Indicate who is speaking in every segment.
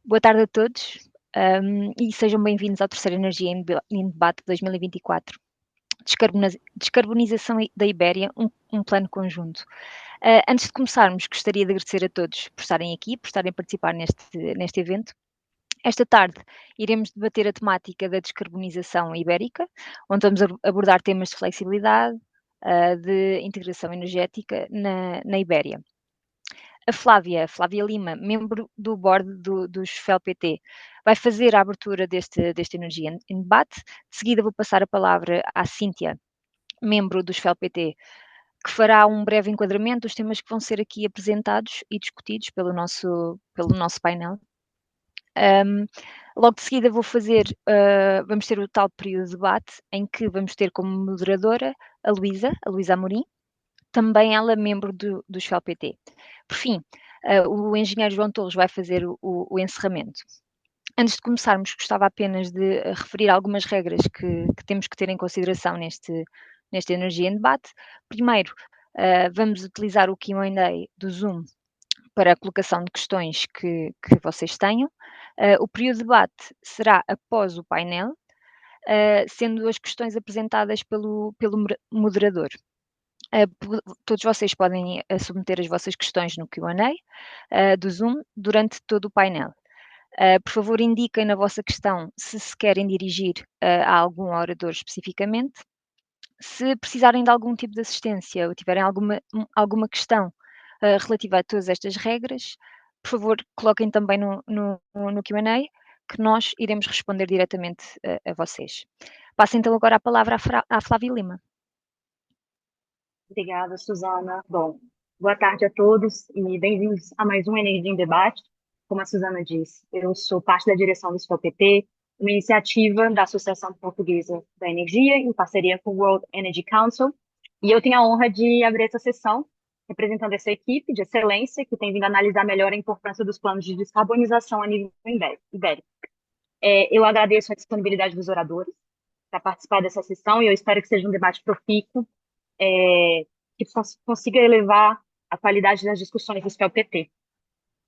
Speaker 1: Boa tarde a todos, e sejam bem-vindos ao terceiro Energia em Debate 2024. Descarbonização da Ibéria, um plano conjunto. Antes de começarmos, gostaria de agradecer a todos por estarem aqui, por estarem a participar neste evento. Esta tarde iremos debater a temática da descarbonização ibérica, onde vamos abordar temas de flexibilidade, de integração energética na Ibéria. A Flávia Lima, membro do board dos FELPT, vai fazer a abertura deste Energia em Debate. De seguida vou passar a palavra à Cíntia, membro dos FELPT, que fará um breve enquadramento dos temas que vão ser aqui apresentados e discutidos pelo nosso painel. Logo de seguida vamos ter o tal período de debate, em que vamos ter como moderadora a Luísa Amorim, também ela membro dos FELPT. Por fim, o engenheiro João Torres vai fazer o encerramento. Antes de começarmos, gostava apenas de referir algumas regras que temos que ter em consideração neste Energia em Debate. Primeiro, vamos utilizar o Q&A do Zoom para a colocação de questões que vocês tenham. O período de debate será após o painel, sendo as questões apresentadas pelo moderador. Todos vocês podem submeter as vossas questões no Q&A do Zoom durante todo o painel. Por favor, indiquem na vossa questão se querem dirigir a algum orador especificamente. Se precisarem de algum tipo de assistência ou tiverem alguma questão relativa a todas estas regras, por favor, coloquem também no Q&A, que nós iremos responder diretamente a vocês. Passo então agora a palavra à Flávia Lima.
Speaker 2: Obrigada, Suzana. Bom, boa tarde a todos e bem-vindos a mais um Energia em Debate. Como a Suzana disse, eu sou parte da direção do SPOPT, uma iniciativa da Associação Portuguesa da Energia, em parceria com o World Energy Council, e eu tenho a honra de abrir essa sessão representando essa equipe de excelência que tem vindo analisar melhor a importância dos planos de descarbonização a nível ibérico. Eu agradeço a disponibilidade dos oradores para participar dessa sessão e eu espero que seja um debate profícuo, que consiga elevar a qualidade das discussões do SPEL-PT.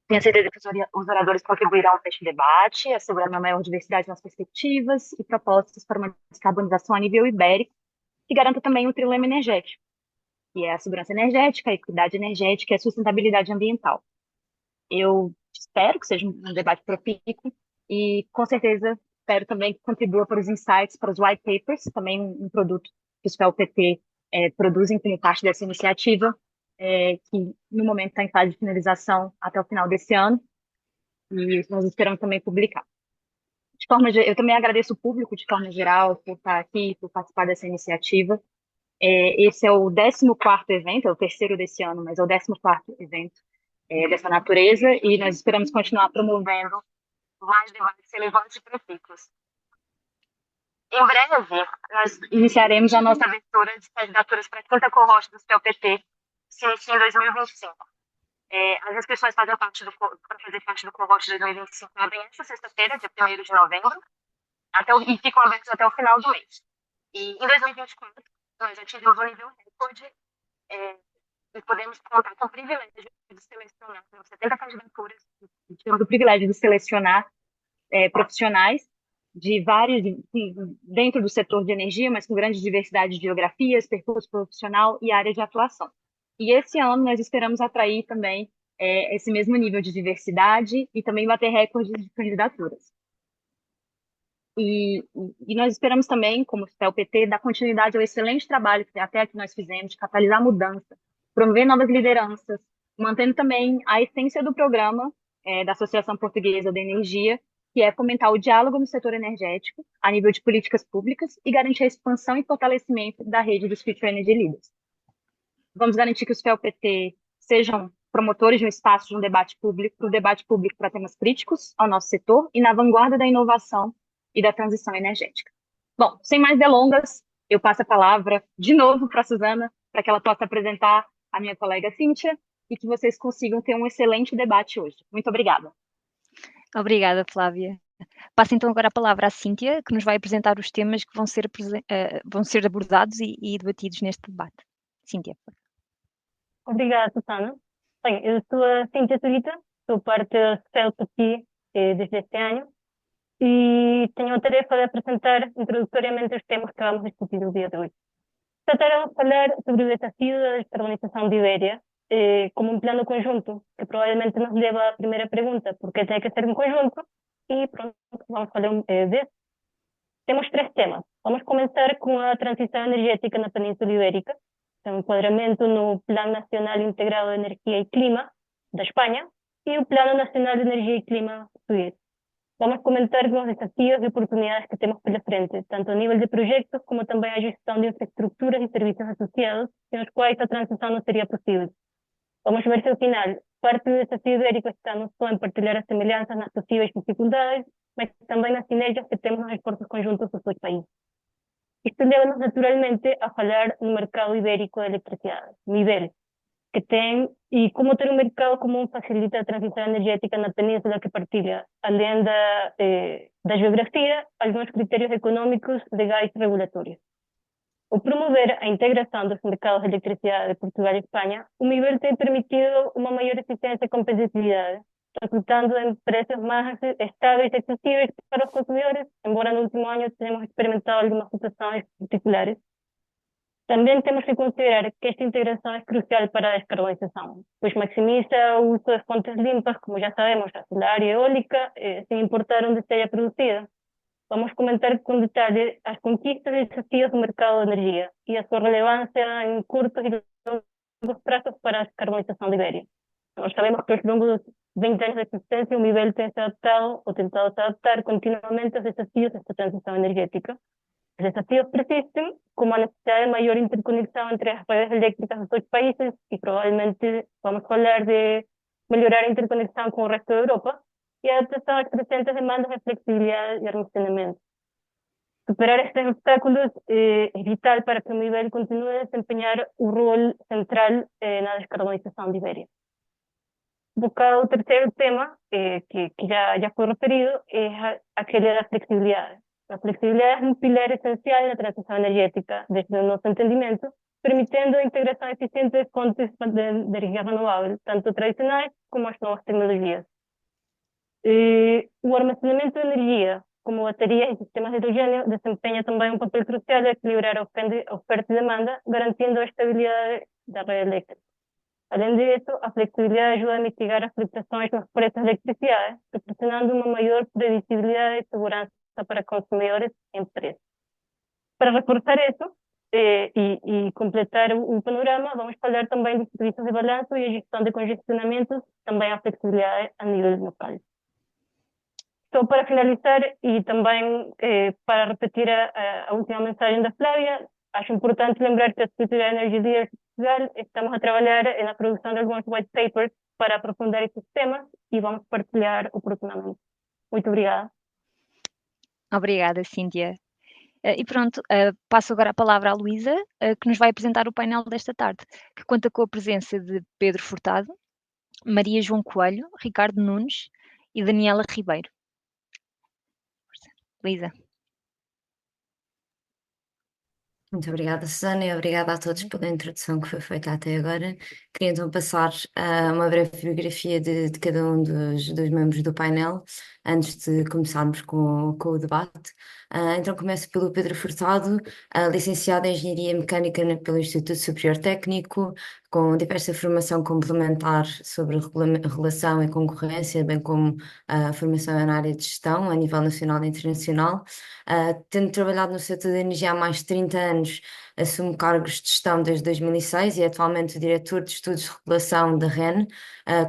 Speaker 2: Tenho certeza que os oradores contribuirão para este debate, assegurando uma maior diversidade nas perspectivas e propostas para uma descarbonização a nível ibérico, que garanta também o trilema energético, que é a segurança energética, a equidade energética e a sustentabilidade ambiental. Eu espero que seja um debate profícuo e, com certeza, espero também que contribua para os insights, para os white papers, também um produto que o SPEL-PT produzem como parte dessa iniciativa, que no momento está em fase de finalização até o final desse ano, e nós esperamos também publicar. Eu também agradeço o público, de forma geral, por estar aqui, por participar dessa iniciativa. Esse é o 14º evento, é o terceiro desse ano, mas é o 14º evento dessa natureza, e nós esperamos continuar promovendo mais debates relevantes e profícuos. Em breve, nós iniciaremos a nossa abertura de candidaturas para a quinta cohorte do SPEL-PT, se inicia em 2025. As inscrições para fazer parte do cohorte de 2025 abrem esta sexta-feira, dia 1º de novembro, e ficam abertos até o final do mês. E em 2024, nós atingimos um nível recorde e podemos contar com o privilégio de selecionar 70 candidaturas, tivemos o privilégio de selecionar profissionais de vários, dentro do setor de energia, mas com grande diversidade de geografias, percurso profissional e área de atuação. E esse ano nós esperamos atrair também esse mesmo nível de diversidade e também bater recordes de candidaturas. E nós esperamos também, como SPEL-PT, dar continuidade ao excelente trabalho que até aqui nós fizemos de catalisar a mudança, promover novas lideranças, mantendo também a essência do programa da Associação Portuguesa da Energia, que é fomentar o diálogo no setor energético, a nível de políticas públicas, e garantir a expansão e fortalecimento da rede dos Future Energy Leaders. Vamos garantir que os FEL-PT sejam promotores de um espaço de um debate público para temas críticos ao nosso setor e na vanguarda da inovação e da transição energética. Bom, sem mais delongas, eu passo a palavra de novo para a Suzana, para que ela possa apresentar a minha colega Cíntia e que vocês consigam ter um excelente debate hoje. Muito obrigada.
Speaker 1: Obrigada, Flávia. Passo então agora a palavra à Cíntia, que nos vai apresentar os temas que vão ser abordados e debatidos neste debate. Cíntia.
Speaker 3: Obrigada, Susana. Bem, eu sou a Cíntia Turita, sou parte da CELPT desde este año y tengo la tarefa de presentar introductoriamente los temas que vamos a discutir el día de hoy. Trataremos de hablar sobre el desafío de la descarbonización de Iberia como un plano conjunto, que probablemente nos lleva a la primera pregunta, ¿por qué tiene que ser un conjunto? Y pronto vamos a hablar de eso. Tenemos tres temas. Vamos a comenzar con la transición energética en la Península Ibérica, o encuadramento no Plan Nacional Integrado de Energía y Clima de España y el Plano Nacional de Energía y Clima portugués. Vamos a comentar los desafíos y oportunidades que tenemos pela frente, tanto a nivel de proyectos como también a gestión de infraestructuras y servicios asociados, sin los cuales esta transición no sería posible. Vamos a ver se ao final parte do desafío ibérico está non só en partilhar as semelhanzas nas possíveis dificultades, mas tamén nas sinergias que temos nos esforços conjuntos dos dois países. Isto leva-nos naturalmente a falar no mercado ibérico de electricidade, nivel que ten e como ter un mercado común facilita a transición energética na península que partilha, além da geografía, algúns criterios económicos, legais e regulatorios. O promover a integração dos mercados de eletricidade de Portugal e Espanha, o nivel tem permitido uma maior eficiência e competitividade, resultando em preços mais estáveis e acessíveis para os consumidores, embora no último ano tenhamos experimentado algumas situações particulares. Também temos que considerar que esta integração é crucial para a descarbonização, pois maximiza o uso de fontes limpas, como já sabemos, a solar e eólica, sem importar onde seja produzida. Vamos comentar con detalle as conquistas e desafios do mercado de energía e a súa relevancia en curtos e longos prazos para a descarbonización de Iberia. Nós sabemos que ao longo dos 20 anos de existencia o nivel tem se adaptado ou tentado se adaptar continuamente aos desafios desta transición energética. Os desafios persisten, como a necesidade de maior interconexión entre as redes eléctricas dos dois países e probablemente vamos falar de mellorar a interconexión con o resto de Europa, y adaptación a las crecientes demandas de flexibilidad y almacenamiento. Superar estos obstáculos es vital para que o nivel continúe a desempeñar un rol central en la descarbonización de Iberia. Buscado el tercer tema, que ya fue referido, es aquel de la flexibilidad. La flexibilidad es un pilar esencial en la transición energética desde nuestro entendimiento, permitiendo integración eficiente de fuentes de energía renovable, tanto tradicionales como las nuevas tecnologías. O armazenamento de energia, como baterias e sistemas de hidrogênio, desempenha também um papel crucial de equilibrar a oferta e demanda, garantindo a estabilidade da rede elétrica. Além disso, a flexibilidade ajuda a mitigar as flutuações nos preços de eletricidade, proporcionando uma maior previsibilidade e segurança para consumidores e empresas. Para reforçar isso e completar o panorama, vamos falar também dos serviços de balanço e a gestão de congestionamentos, também a flexibilidade a nível local. Só para finalizar e também para repetir a última mensagem da Flávia, acho importante lembrar que a Secretaria de Energia de Portugal estamos a trabalhar na produção de alguns white papers para aprofundar estes temas e vamos partilhar oportunamente. Muito obrigada.
Speaker 1: Obrigada, Cíntia. E pronto, passo agora a palavra à Luísa, que nos vai apresentar o painel desta tarde, que conta com a presença de Pedro Furtado, Maria João Coelho, Ricardo Nunes e Daniela Ribeiro. Luísa.
Speaker 4: Muito obrigada, Susana, e obrigada a todos pela introdução que foi feita até agora. Queria então passar uma breve biografia de cada um dos membros do painel, antes de começarmos com o debate. Então começo pelo Pedro Furtado, licenciado em Engenharia Mecânica pelo Instituto Superior Técnico, com diversa formação complementar sobre relação e concorrência, bem como formação na área de gestão a nível nacional e internacional. Tendo trabalhado no setor da energia há mais de 30 anos, assumo cargos de gestão desde 2006 e é atualmente o diretor de estudos de regulação da REN,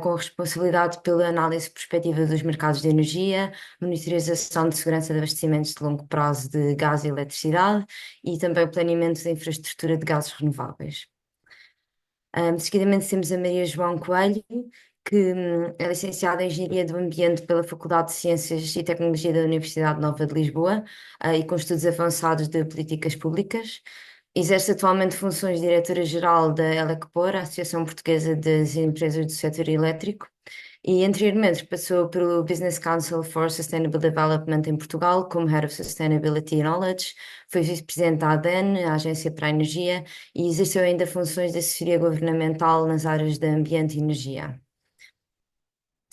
Speaker 4: com responsabilidade pela análise prospectiva dos mercados de energia, monitorização de segurança de abastecimentos de longo prazo de gás e eletricidade e também o planeamento da infraestrutura de gases renováveis. Seguidamente temos a Maria João Coelho, que é licenciada em Engenharia do Ambiente pela Faculdade de Ciências e Tecnologia da Universidade Nova de Lisboa e com estudos avançados de políticas públicas. Exerce atualmente funções de diretora-geral da Elecpor, a Associação Portuguesa das Empresas do Setor Elétrico, e anteriormente passou pelo Business Council for Sustainable Development em Portugal como Head of Sustainability Knowledge, foi vice-presidente da ADEN, a Agência para a Energia, e exerceu ainda funções de assessoria governamental nas áreas de ambiente e energia.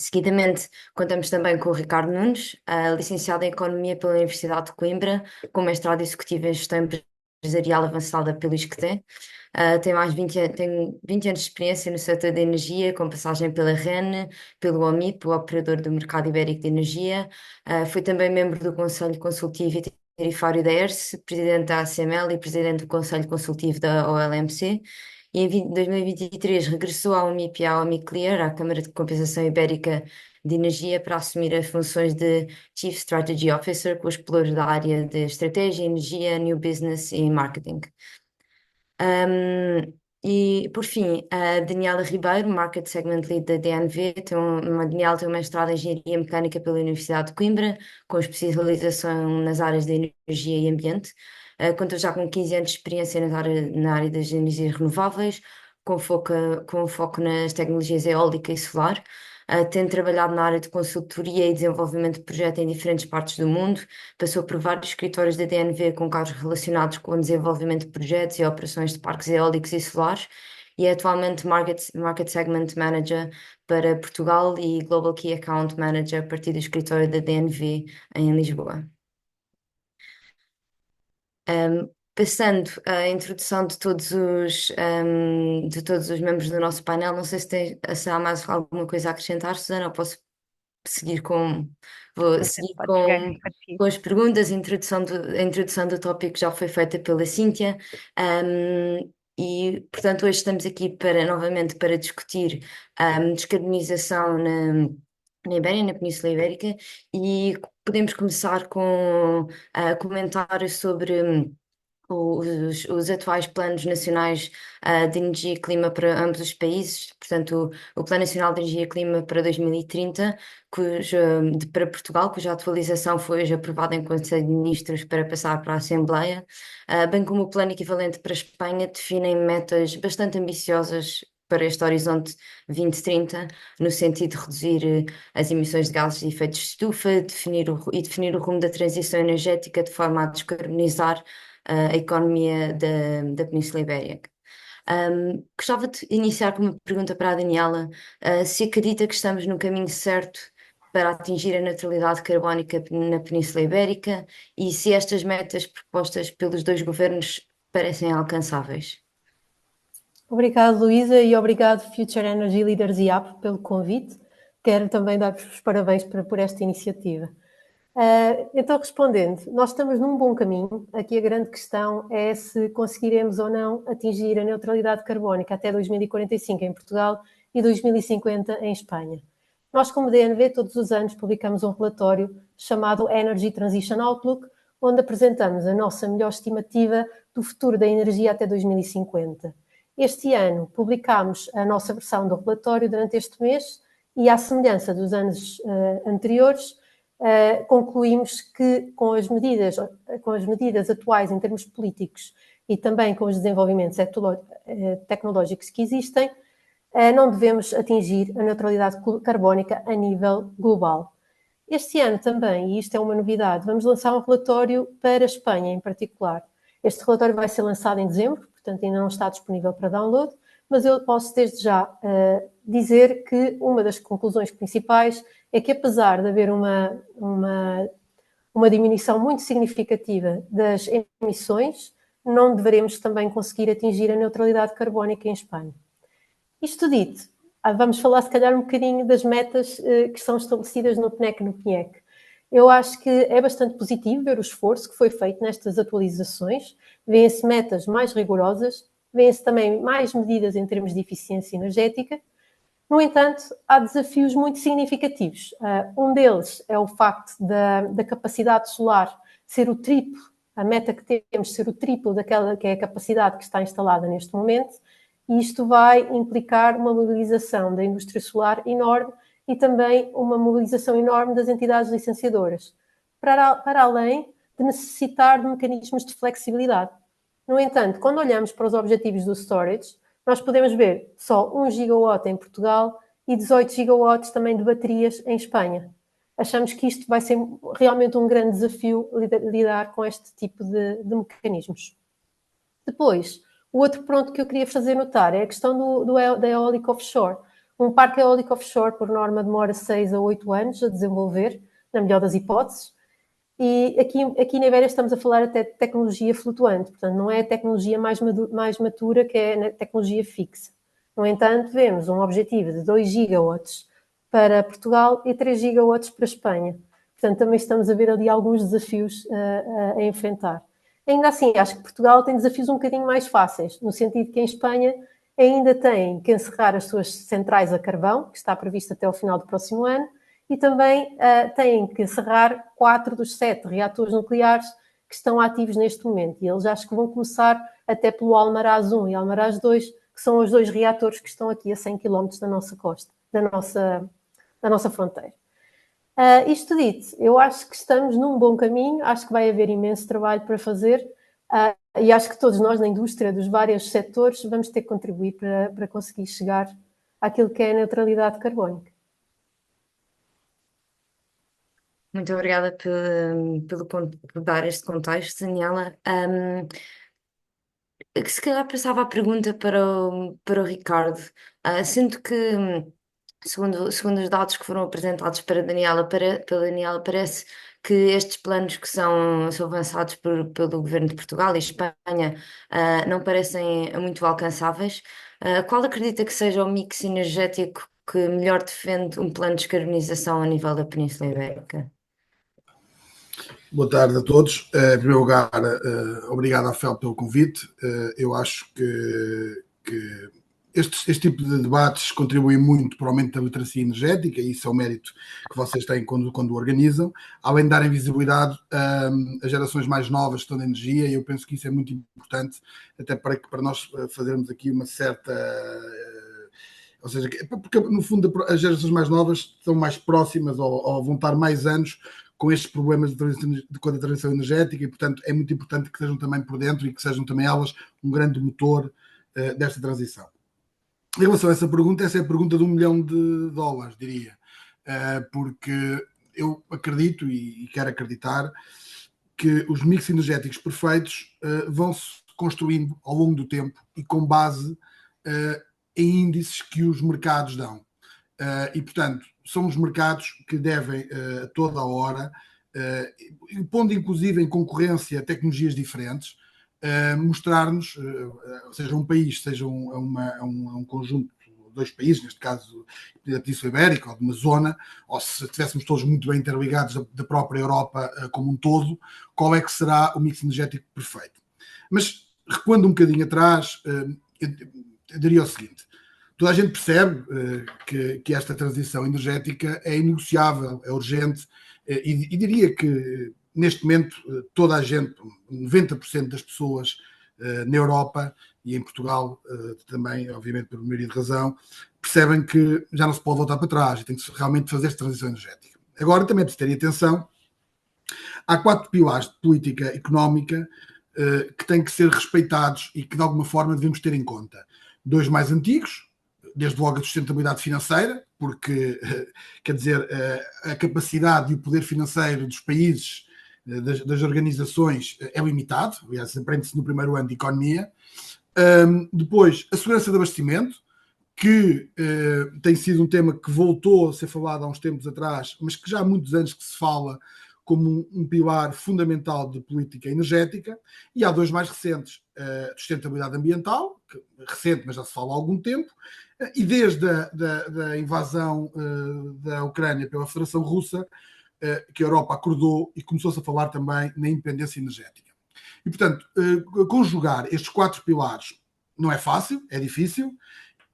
Speaker 4: Seguidamente, contamos também com o Ricardo Nunes, licenciado em Economia pela Universidade de Coimbra, com mestrado executivo em Gestão Empresarial Avançada pelo ISCTE. Tem 20 anos de experiência no setor da energia, com passagem pela REN, pelo OMIP, o Operador do Mercado Ibérico de Energia. Foi também membro do Conselho Consultivo e Tarifário da ERSE, presidente da ACML e presidente do Conselho Consultivo da OLMC. E em 2023 regressou à UMIP e à Omiclear, à Câmara de Compensação Ibérica de Energia, para assumir as funções de Chief Strategy Officer, com os pelouros da área de estratégia, energia, new business e marketing. E, por fim, a Daniela Ribeiro, Market Segment Lead da DNV. Daniela tem um mestrado em Engenharia Mecânica pela Universidade de Coimbra, com especialização nas áreas de energia e ambiente. Conta já com 15 anos de experiência na área das energias renováveis, com foco nas tecnologias eólica e solar. Tem trabalhado na área de consultoria e desenvolvimento de projetos em diferentes partes do mundo. Passou por vários escritórios da DNV com cargos relacionados com o desenvolvimento de projetos e operações de parques eólicos e solares, e é atualmente Market Segment Manager para Portugal e Global Key Account Manager a partir do escritório da DNV em Lisboa. Passando à introdução de todos os membros do nosse painel, não sei se há mais alguma coisa a acrescentar, Susana, ou posso seguir vou seguir
Speaker 1: Pode pegar, pode seguir.
Speaker 4: com as perguntas. A introdução do tópico já foi feita pela Cíntia, e, portanto, hoje estamos aqui novamente para discutir descarbonização na Ibéria, na Península Ibérica, e podemos começar com comentários sobre os atuais planos nacionais de energia e clima para ambos os países. Portanto, o Plano Nacional de Energia e Clima para 2030, para Portugal, cuja atualização foi hoje aprovada em Conselho de Ministros para passar para a Assembleia, bem como o plano equivalente para a Espanha, definem metas bastante ambiciosas para este horizonte 2030, no sentido de reduzir as emissões de gases de efeito de estufa, definir o rumo da transição energética de forma a descarbonizar a economia da Península Ibérica. Gostava de iniciar com uma pergunta para a Daniela, se acredita que estamos no caminho certo para atingir a neutralidade carbónica na Península Ibérica e se estas metas propostas pelos dois governos parecem alcançáveis.
Speaker 5: Obrigado, Luísa, e obrigado, Future Energy Leaders IAP, pelo convite. Quero também dar-vos os parabéns por esta iniciativa. Então, respondendo, nós estamos num bom caminho. Aqui a grande questão é se conseguiremos ou não atingir a neutralidade carbónica até 2045 em Portugal e 2050 em Espanha. Nós, como DNV, todos os anos publicamos um relatório chamado Energy Transition Outlook, onde apresentamos a nossa melhor estimativa do futuro da energia até 2050. Este ano publicámos a nossa versão do relatório durante este mês e, à semelhança dos anos anteriores, concluímos que com as medidas atuais em termos políticos e também com os desenvolvimentos tecnológicos que existem, não devemos atingir a neutralidade carbónica a nível global. Este ano também, e isto é uma novidade, vamos lançar um relatório para a Espanha em particular. Este relatório vai ser lançado em dezembro, portanto ainda não está disponível para download, mas eu posso desde já dizer que uma das conclusões principais é que, apesar de haver uma diminuição muito significativa das emissões, não deveremos também conseguir atingir a neutralidade carbónica em Espanha. Isto dito, vamos falar se calhar um bocadinho das metas que são estabelecidas no PNEC e no PNIEC. Eu acho que é bastante positivo ver o esforço que foi feito nestas atualizações. Vêem-se metas mais rigorosas, vêem-se também mais medidas em termos de eficiência energética. No entanto, há desafios muito significativos. Um deles é o facto da capacidade solar ser o triplo, a meta que temos ser o triplo daquela que é a capacidade que está instalada neste momento, e isto vai implicar uma mobilização da indústria solar enorme e também uma mobilização enorme das entidades licenciadoras, para além de necessitar de mecanismos de flexibilidade. No entanto, quando olhamos para os objetivos do storage, nós podemos ver só 1 gigawatt em Portugal e 18 gigawatts também de baterias em Espanha. Achamos que isto vai ser realmente um grande desafio lidar com este tipo de mecanismos. Depois, o outro ponto que eu queria fazer notar é a questão da eólica offshore. Um parque eólico offshore, por norma, demora 6 a 8 anos a desenvolver, na melhor das hipóteses. E aqui na Ibéria estamos a falar até de tecnologia flutuante, portanto, não é a tecnologia mais matura, que é a tecnologia fixa. No entanto, vemos um objetivo de 2 gigawatts para Portugal e 3 gigawatts para a Espanha. Portanto, também estamos a ver ali alguns desafios a enfrentar. Ainda assim, acho que Portugal tem desafios um bocadinho mais fáceis, no sentido que em Espanha ainda tem que encerrar as suas centrais a carvão, que está previsto até o final do próximo ano, e também têm que encerrar 4 dos 7 reatores nucleares que estão ativos neste momento. E eles acho que vão começar até pelo Almaraz 1 e Almaraz 2, que são os 2 reatores que estão aqui a 100 km da nossa costa, da nossa fronteira. Isto dito, eu acho que estamos num bom caminho, acho que vai haver imenso trabalho para fazer e acho que todos nós na indústria dos vários setores vamos ter que contribuir para conseguir chegar àquilo que é a neutralidade carbónica.
Speaker 4: Muito obrigada por dar este contexto, Daniela. Que se calhar passava a pergunta para o Ricardo. Sinto que, segundo os dados que foram apresentados pela Daniela, parece que estes planos que são avançados pelo Governo de Portugal e Espanha não parecem muito alcançáveis. Qual acredita que seja o mix energético que melhor defende um plano de descarbonização a nível da Península Ibérica?
Speaker 6: Boa tarde a todos. Em primeiro lugar, obrigado à FEL pelo convite. Eu acho que este tipo de debates contribuem muito para o aumento da literacia energética, e isso é o mérito que vocês têm quando o organizam, além de darem visibilidade às gerações mais novas que estão na energia, e eu penso que isso é muito importante, até para nós fazermos aqui uma certa... Ou seja, porque no fundo as gerações mais novas estão mais próximas ou vão estar mais anos com estes problemas com a transição energética, e portanto é muito importante que estejam também por dentro e que sejam também elas um grande motor desta transição. Em relação a essa é a pergunta de $1 milhão, diria, porque eu acredito e quero acreditar que os mix energéticos perfeitos vão-se construindo ao longo do tempo e com base em índices que os mercados dão. E, portanto, são os mercados que devem, a toda a hora, pondo inclusive em concorrência tecnologias diferentes, mostrar-nos, seja um país, seja um conjunto, 2 países, neste caso da Península Ibérica, ou de uma zona, ou se estivéssemos todos muito bem interligados da própria Europa como um todo, qual é que será o mix energético perfeito. Mas, recuando um bocadinho atrás, eu diria o seguinte: toda a gente percebe que esta transição energética é inegociável, é urgente, e diria que, neste momento, toda a gente, 90% das pessoas na Europa e em Portugal também, obviamente por maioria de razão, percebem que já não se pode voltar para trás e tem que realmente fazer esta transição energética. Agora, também é preciso ter atenção, há 4 pilares de política económica que têm que ser respeitados e que, de alguma forma, devemos ter em conta. 2 mais antigos, desde logo a sustentabilidade financeira, porque, quer dizer, a capacidade e o poder financeiro dos países, das organizações, é limitado. Aliás, aprende-se no primeiro ano de economia. Depois, a segurança de abastecimento, que tem sido um tema que voltou a ser falado há uns tempos atrás, mas que já há muitos anos que se fala como um pilar fundamental de política energética. E há 2 mais recentes, a sustentabilidade ambiental, recente, mas já se fala há algum tempo, e desde a invasão da Ucrânia pela Federação Russa, que a Europa acordou e começou-se a falar também na independência energética. E, portanto, conjugar estes 4 pilares não é fácil, é difícil,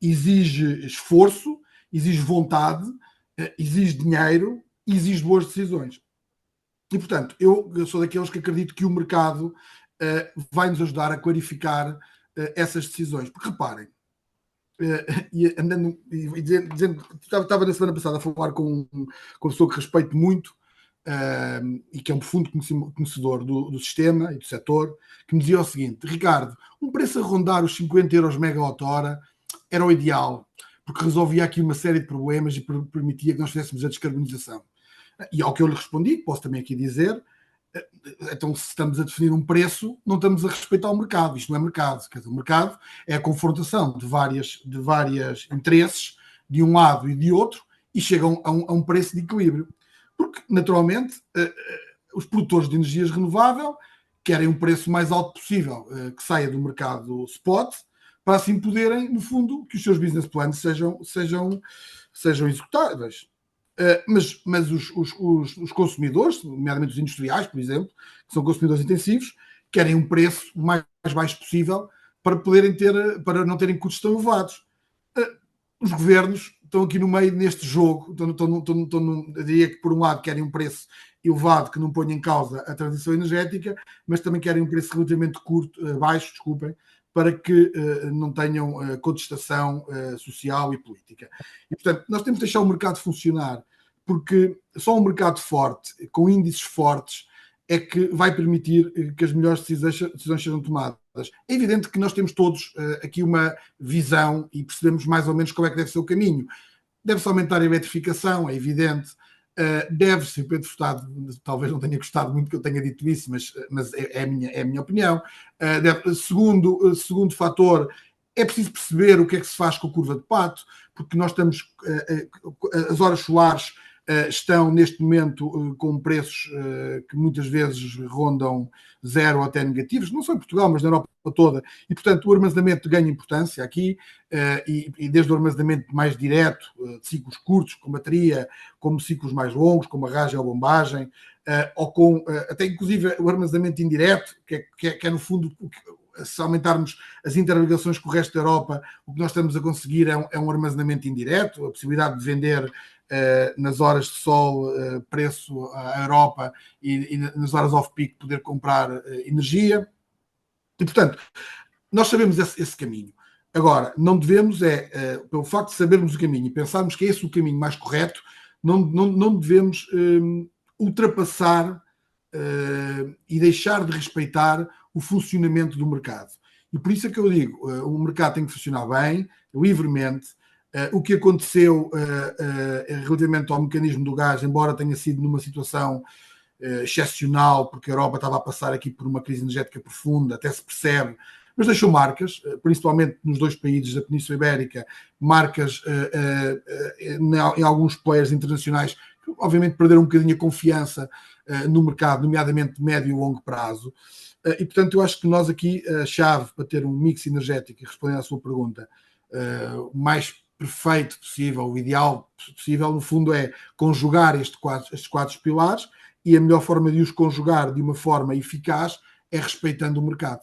Speaker 6: exige esforço, exige vontade, exige dinheiro e exige boas decisões. E, portanto, eu sou daqueles que acredito que o mercado vai nos ajudar a clarificar essas decisões. Porque, reparem, estava na semana passada a falar com uma pessoa que respeito muito e que é um profundo conhecedor do sistema e do setor, que me dizia o seguinte: Ricardo, um preço a rondar os 50 euros megawatt-hora era o ideal, porque resolvia aqui uma série de problemas e permitia que nós fizéssemos a descarbonização. E ao que eu lhe respondi, posso também aqui dizer, então se estamos a definir um preço, não estamos a respeitar o mercado. Isto não é mercado. Quer dizer, o mercado é a confrontação de vários interesses de um lado e de outro e chegam a um preço de equilíbrio. Porque, naturalmente, os produtores de energias renováveis querem um preço mais alto possível, que saia do mercado spot, para assim poderem, no fundo, que os seus business plans sejam executáveis. Mas os consumidores, nomeadamente os industriais, por exemplo, que são consumidores intensivos, querem um preço o mais baixo possível para não terem custos tão elevados. Os governos estão aqui no meio neste jogo, eu diria que por um lado querem um preço elevado que não ponha em causa a transição energética, mas também querem um preço relativamente baixo, para que não tenham contestação social e política. E, portanto, nós temos de deixar o mercado funcionar, porque só um mercado forte, com índices fortes, é que vai permitir que as melhores decisões sejam tomadas. É evidente que nós temos todos aqui uma visão e percebemos mais ou menos como é que deve ser o caminho. Deve-se aumentar a eletrificação, é evidente. Deve-se, o Pedro Furtado talvez não tenha gostado muito que eu tenha dito isso, mas é a minha opinião. Segundo fator, é preciso perceber o que é que se faz com a curva de Pato, porque nós estamos, as horas solares estão neste momento com preços que muitas vezes rondam zero ou até negativos, não só em Portugal, mas na Europa toda, e portanto o armazenamento ganha importância aqui, e desde o armazenamento mais direto, de ciclos curtos, com bateria, como ciclos mais longos, como barragem ou bombagem, ou com até inclusive o armazenamento indireto, que é no fundo, se aumentarmos as interligações com o resto da Europa, o que nós estamos a conseguir é um armazenamento indireto, a possibilidade de vender nas horas de sol preço à Europa e nas horas off-peak poder comprar energia. E, portanto, nós sabemos esse caminho. Agora, não devemos, pelo facto de sabermos o caminho e pensarmos que é esse o caminho mais correto, não devemos ultrapassar e deixar de respeitar o funcionamento do mercado. E por isso é que eu digo, o mercado tem que funcionar bem, livremente. O que aconteceu relativamente ao mecanismo do gás, embora tenha sido numa situação excepcional, porque a Europa estava a passar aqui por uma crise energética profunda, até se percebe, mas deixou marcas, principalmente nos dois países da Península Ibérica, marcas em alguns players internacionais que obviamente perderam um bocadinho a confiança no mercado, nomeadamente de médio e longo prazo. E portanto eu acho que nós aqui, a chave para ter um mix energético, e respondendo à sua pergunta, o mais perfeito possível, o ideal possível, no fundo é conjugar estes quatro pilares, e a melhor forma de os conjugar de uma forma eficaz é respeitando o mercado.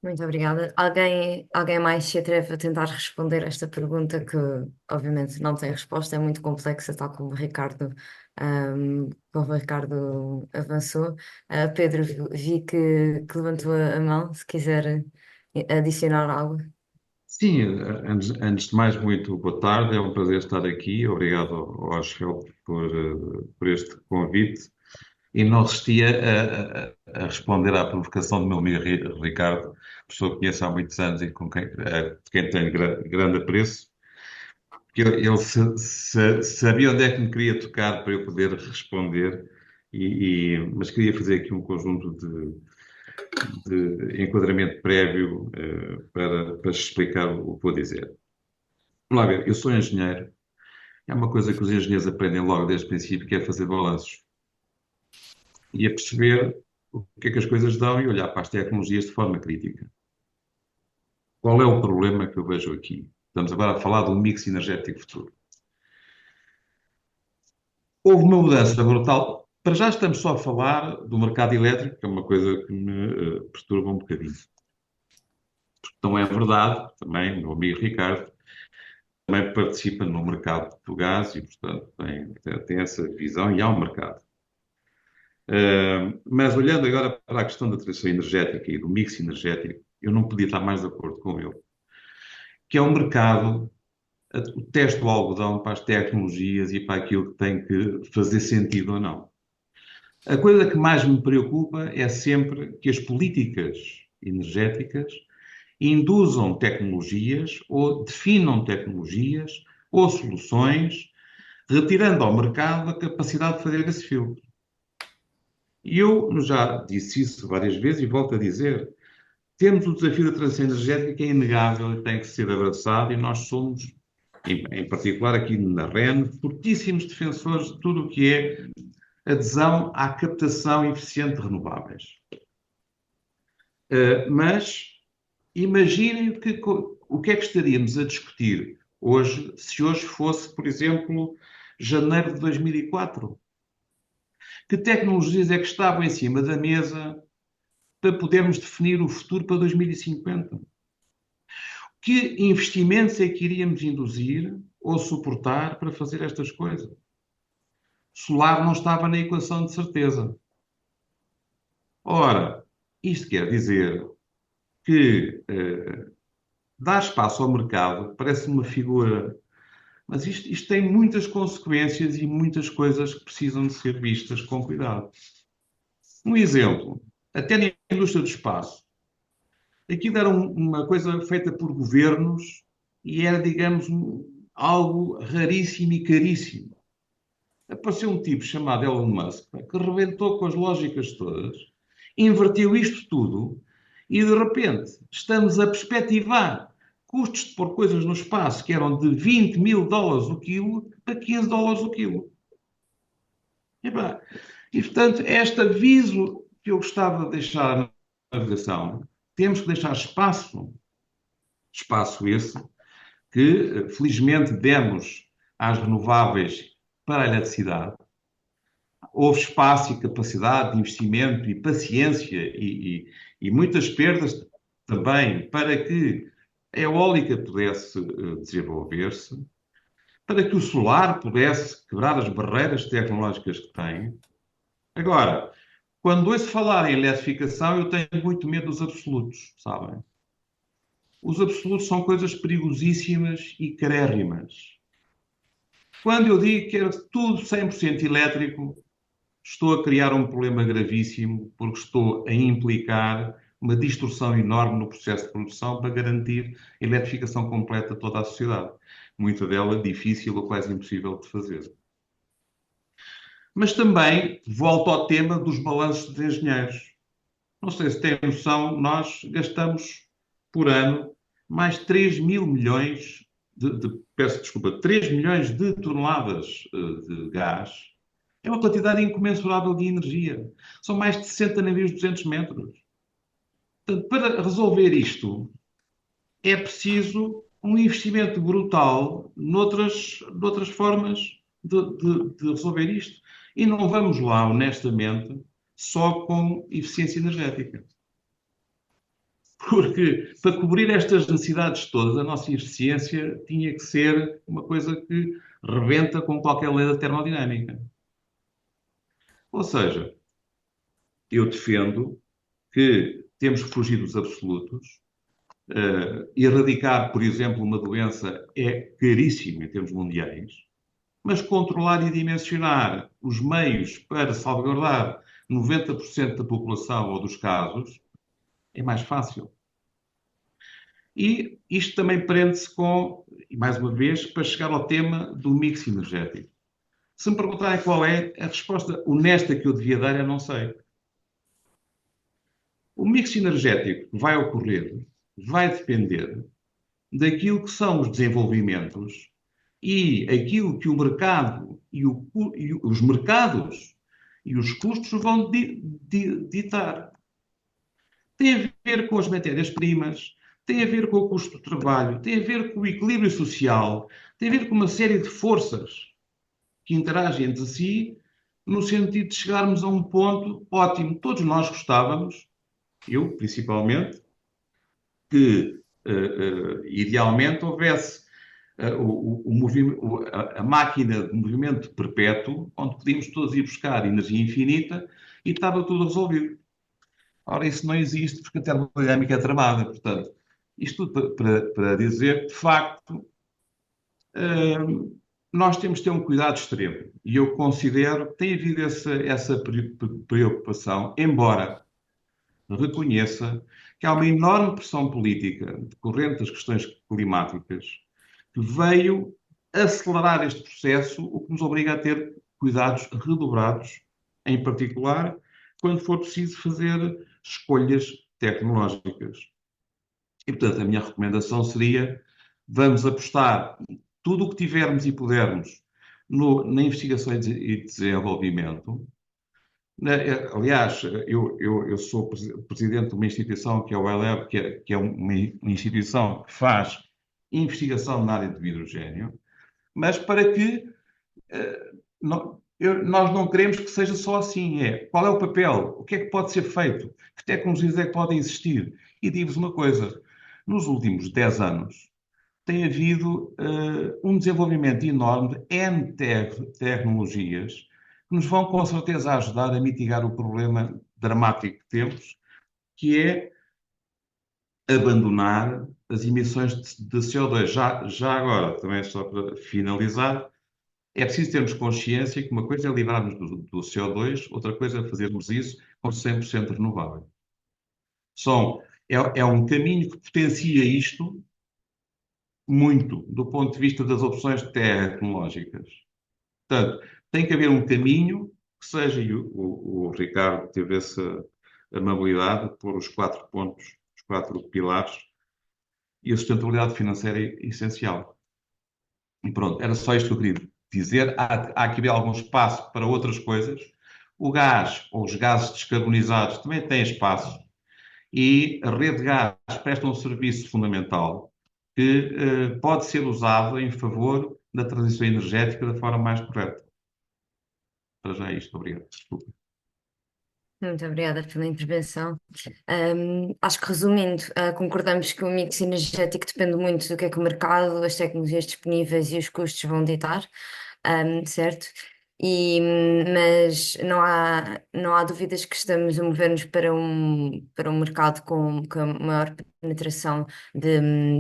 Speaker 4: Muito obrigada. Alguém mais se atreve a tentar responder esta pergunta que, obviamente, não tem resposta, é muito complexa, tal como o Ricardo avançou. Pedro, vi que levantou a mão, se quiser adicionar algo.
Speaker 7: Sim, antes de mais, muito boa tarde, é um prazer estar aqui. Obrigado ao Asfeld por este convite. E não resistia a responder à provocação do meu amigo Ricardo, pessoa que conheço há muitos anos e de quem tenho grande apreço, porque ele sabia onde é que me queria tocar para eu poder responder, mas queria fazer aqui um conjunto de enquadramento prévio para explicar o que vou dizer. Vamos lá ver, eu sou engenheiro, é uma coisa que os engenheiros aprendem logo desde o princípio, que é fazer balanços. E a perceber o que é que as coisas dão e olhar para as tecnologias de forma crítica. Qual é o problema que eu vejo aqui? Estamos agora a falar do mix energético futuro. Houve uma mudança brutal. Para já estamos só a falar do mercado elétrico, que é uma coisa que me perturba um bocadinho. Porque não é verdade, também, meu amigo Ricardo, também participa no mercado do gás e, portanto, tem essa visão e há um mercado. Mas olhando agora para a questão da transição energética e do mix energético, eu não podia estar mais de acordo com ele. Que é um mercado, o teste do algodão para as tecnologias e para aquilo que tem que fazer sentido ou não. A coisa que mais me preocupa é sempre que as políticas energéticas induzam tecnologias ou definam tecnologias ou soluções, retirando ao mercado a capacidade de fazer esse filtro. E eu já disse isso várias vezes e volto a dizer. temos o desafio da transição energética, que é inegável e tem que ser abraçado, e nós somos, em particular aqui na REN, fortíssimos defensores de tudo o que é adesão à captação eficiente de renováveis. Mas imaginem o que é que estaríamos a discutir hoje, se hoje fosse, por exemplo, janeiro de 2004. Que tecnologias é que estavam em cima da mesa para podermos definir o futuro para 2050? Que investimentos é que iríamos induzir ou suportar para fazer estas coisas? Solar não estava na equação de certeza. Ora, isto quer dizer que dar espaço ao mercado parece uma figura, mas isto tem muitas consequências e muitas coisas que precisam de ser vistas com cuidado. Um exemplo, até na indústria do espaço. Aquilo era uma coisa feita por governos e era, digamos, algo raríssimo e caríssimo. Apareceu um tipo chamado Elon Musk, que rebentou com as lógicas todas, inverteu isto tudo e, de repente, estamos a perspectivar custos de pôr coisas no espaço que eram de $20.000 o quilo para $15 o quilo. E, portanto, este aviso que eu gostava de deixar na navegação, temos que deixar espaço esse que, felizmente, demos às renováveis para a eletricidade. Houve espaço e capacidade de investimento e paciência e muitas perdas também para que a eólica pudesse desenvolver-se, para que o solar pudesse quebrar as barreiras tecnológicas que tem. Agora, quando ouço falar em eletrificação, eu tenho muito medo dos absolutos, sabem? Os absolutos são coisas perigosíssimas e carérrimas. Quando eu digo que é tudo 100% elétrico, estou a criar um problema gravíssimo, porque estou a implicar uma distorção enorme no processo de produção para garantir a eletrificação completa de toda a sociedade. Muita dela difícil ou quase impossível de fazer. Mas também volto ao tema dos balanços de engenheiros. Não sei se têm noção, nós gastamos por ano mais 3 mil milhões peço desculpa, 3 milhões de toneladas de gás. É uma quantidade incomensurável de energia. São mais de 60 navios de 200 metros. Portanto, para resolver isto, é preciso um investimento brutal noutras formas de resolver isto. E não vamos lá, honestamente, só com eficiência energética. Porque, para cobrir estas necessidades todas, a nossa eficiência tinha que ser uma coisa que rebenta com qualquer lei da termodinâmica. Ou seja, eu defendo que temos que fugir dos absolutos. Erradicar, por exemplo, uma doença é caríssimo em termos mundiais, mas controlar e dimensionar os meios para salvaguardar 90% da população ou dos casos é mais fácil. E isto também prende-se com, e mais uma vez, para chegar ao tema do mix energético. Se me perguntarem qual é, a resposta honesta que eu devia dar, eu não sei. O mix energético que vai ocorrer vai depender daquilo que são os desenvolvimentos e aquilo que o mercado e os mercados e os custos vão ditar. Tem a ver com as matérias-primas, tem a ver com o custo do trabalho, tem a ver com o equilíbrio social, tem a ver com uma série de forças que interagem entre si no sentido de chegarmos a um ponto ótimo. Todos nós gostávamos, eu principalmente, que idealmente houvesse a máquina de movimento perpétuo, onde podíamos todos ir buscar energia infinita e estava tudo resolvido. Ora, isso não existe porque a termodinâmica é tramada. Portanto, isto tudo para dizer que, de facto, nós temos de ter um cuidado extremo. E eu considero que tem havido essa preocupação, embora reconheça que há uma enorme pressão política decorrente das questões climáticas que veio acelerar este processo, o que nos obriga a ter cuidados redobrados, em particular, quando for preciso fazer escolhas tecnológicas. E, portanto, a minha recomendação seria: vamos apostar tudo o que tivermos e pudermos na investigação e desenvolvimento. Aliás, eu sou presidente de uma instituição que é o iLab, que é uma instituição que faz investigação na área do hidrogênio, mas para que nós não queremos que seja só assim. Qual é o papel? O que é que pode ser feito? Que tecnologias é que podem existir? E digo-vos uma coisa: nos últimos 10 anos tem havido um desenvolvimento enorme de N tecnologias que nos vão com certeza ajudar a mitigar o problema dramático que temos, que é abandonar as emissões de CO2. Já agora, também só para finalizar, é preciso termos consciência que uma coisa é livrarmos do CO2, outra coisa é fazermos isso com 100% renovável. É um caminho que potencia isto muito, do ponto de vista das opções tecnológicas. Portanto, tem que haver um caminho que seja, e o Ricardo teve essa amabilidade de pôr os 4 pontos, os 4 pilares, e a sustentabilidade financeira é essencial. E pronto, era só isto que eu queria dizer. Há aqui algum espaço para outras coisas. O gás, ou os gases descarbonizados, também têm espaço, e a rede de gás presta um serviço fundamental que pode ser usado em favor da transição energética da forma mais correta. Para já é isto. Obrigado. Desculpa.
Speaker 4: Muito obrigada pela intervenção. Acho que, resumindo, concordamos que o mix energético depende muito do que é que o mercado, as tecnologias disponíveis e os custos vão ditar, certo? Mas não há dúvidas que estamos a mover-nos para um mercado com maior penetração de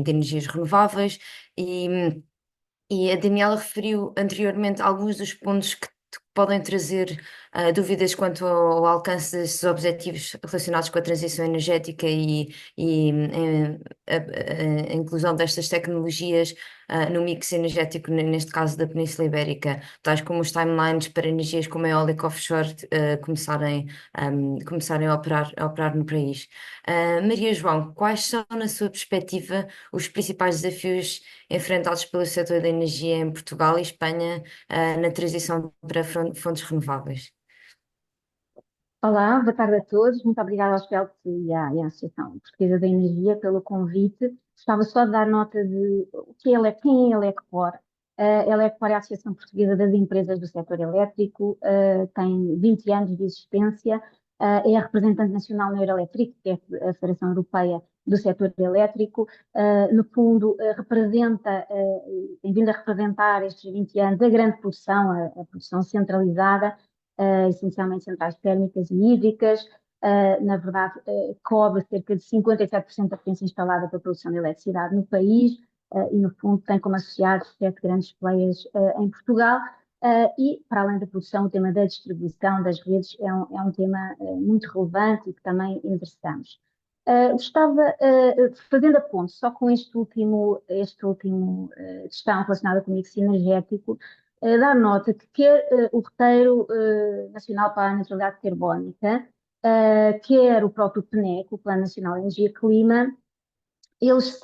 Speaker 4: energias renováveis, e a Daniela referiu anteriormente alguns dos pontos que podem trazer dúvidas quanto ao alcance desses objetivos relacionados com a transição energética e a inclusão destas tecnologias no mix energético, neste caso da Península Ibérica, tais como os timelines para energias como a eólica offshore começarem a operar no país. Maria João, quais são, na sua perspectiva, os principais desafios enfrentados pelo setor da energia em Portugal e Espanha na transição para fontes renováveis?
Speaker 2: Olá, boa tarde a todos. Muito obrigada aos FELP e à Associação Portuguesa da Energia pelo convite. Gostava só de dar nota de quem é a Elecpor. A Elecpor é a Associação Portuguesa das Empresas do Setor Elétrico, tem 20 anos de existência, é a representante nacional na Euroelectric, que é a Federação Europeia do Setor Elétrico. No fundo, tem vindo a representar estes 20 anos a grande produção, a produção centralizada, essencialmente centrais térmicas e hídricas. Na verdade, cobre cerca de 57% da potência instalada para a produção de eletricidade no país, e, no fundo, tem como associados 7 grandes players em Portugal. E, para além da produção, o tema da distribuição das redes é um tema muito relevante e que também endereçamos. Gostava, fazendo a ponte só com este último questão relacionada com o mix energético, dar nota que quer o Roteiro Nacional para a Neutralidade Carbónica, quer o próprio PNEC, o Plano Nacional de Energia e Clima, eles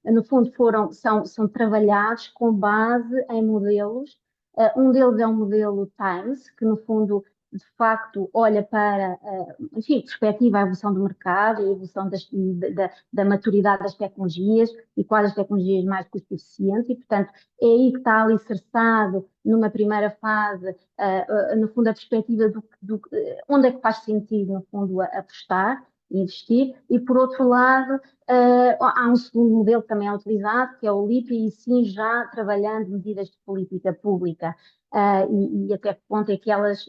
Speaker 2: no fundo, são trabalhados com base em modelos. Um deles é um modelo Times, que no fundo, de facto, olha para, enfim, perspectiva a evolução do mercado, a evolução da maturidade das tecnologias e quais as tecnologias mais custo-eficientes, e, portanto, é aí que está alicerçado, numa primeira fase, no fundo, a perspectiva onde é que faz sentido, no fundo, apostar, investir, e, por outro lado, há um segundo modelo que também é utilizado, que é o LIPI, e sim já trabalhando medidas de política pública, e até que ponto é que elas,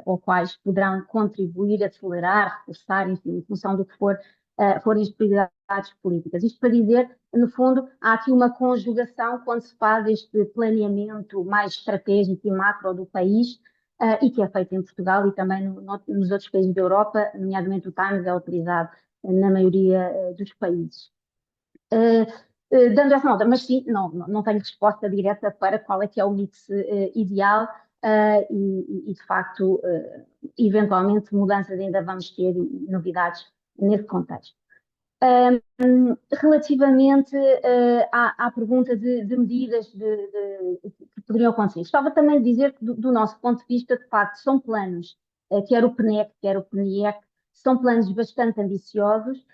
Speaker 2: ou quais poderão contribuir, acelerar, reforçar, enfim, em função do que forem as prioridades políticas. Isto para dizer, no fundo, há aqui uma conjugação quando se faz este planeamento mais estratégico e macro do país, e que é feito em Portugal e também nos outros países da Europa, nomeadamente o Times é utilizado na maioria dos países. Dando essa nota, mas sim, não tenho resposta direta para qual é que é o mix ideal, e de facto eventualmente mudanças ainda vamos ter e novidades nesse contexto. Relativamente à pergunta de medidas que poderiam acontecer, gostava também de dizer que, do nosso ponto de vista, de facto, são planos, quer o PNEC, quer o PNIEC, são planos bastante ambiciosos,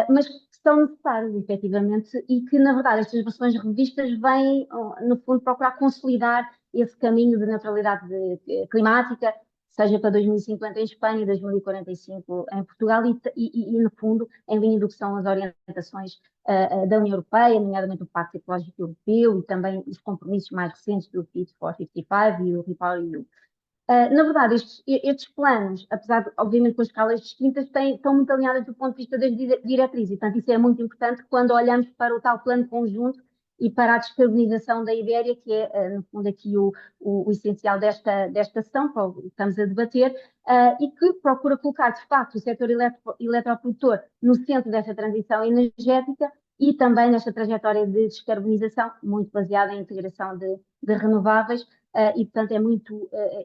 Speaker 2: mas que são necessários, efetivamente, e que, na verdade, estas versões revistas vêm, no fundo, procurar consolidar esse caminho de neutralidade climática, seja para 2050 em Espanha e 2045 em Portugal, e, no fundo, em linha do que são as orientações da União Europeia, nomeadamente o Pacto Ecológico Europeu e também os compromissos mais recentes do Fit for 55 e o REPowerEU. Na verdade, estes planos, apesar de, obviamente, com escalas distintas, estão muito alinhadas do ponto de vista das diretrizes, e, portanto, isso é muito importante quando olhamos para o tal plano conjunto e para a descarbonização da Ibéria, que é, no fundo, aqui o essencial desta ação que estamos a debater, e que procura colocar, de facto, o setor eletroprodutor no centro desta transição energética e também nesta trajetória de descarbonização, muito baseada em integração de renováveis, e, portanto,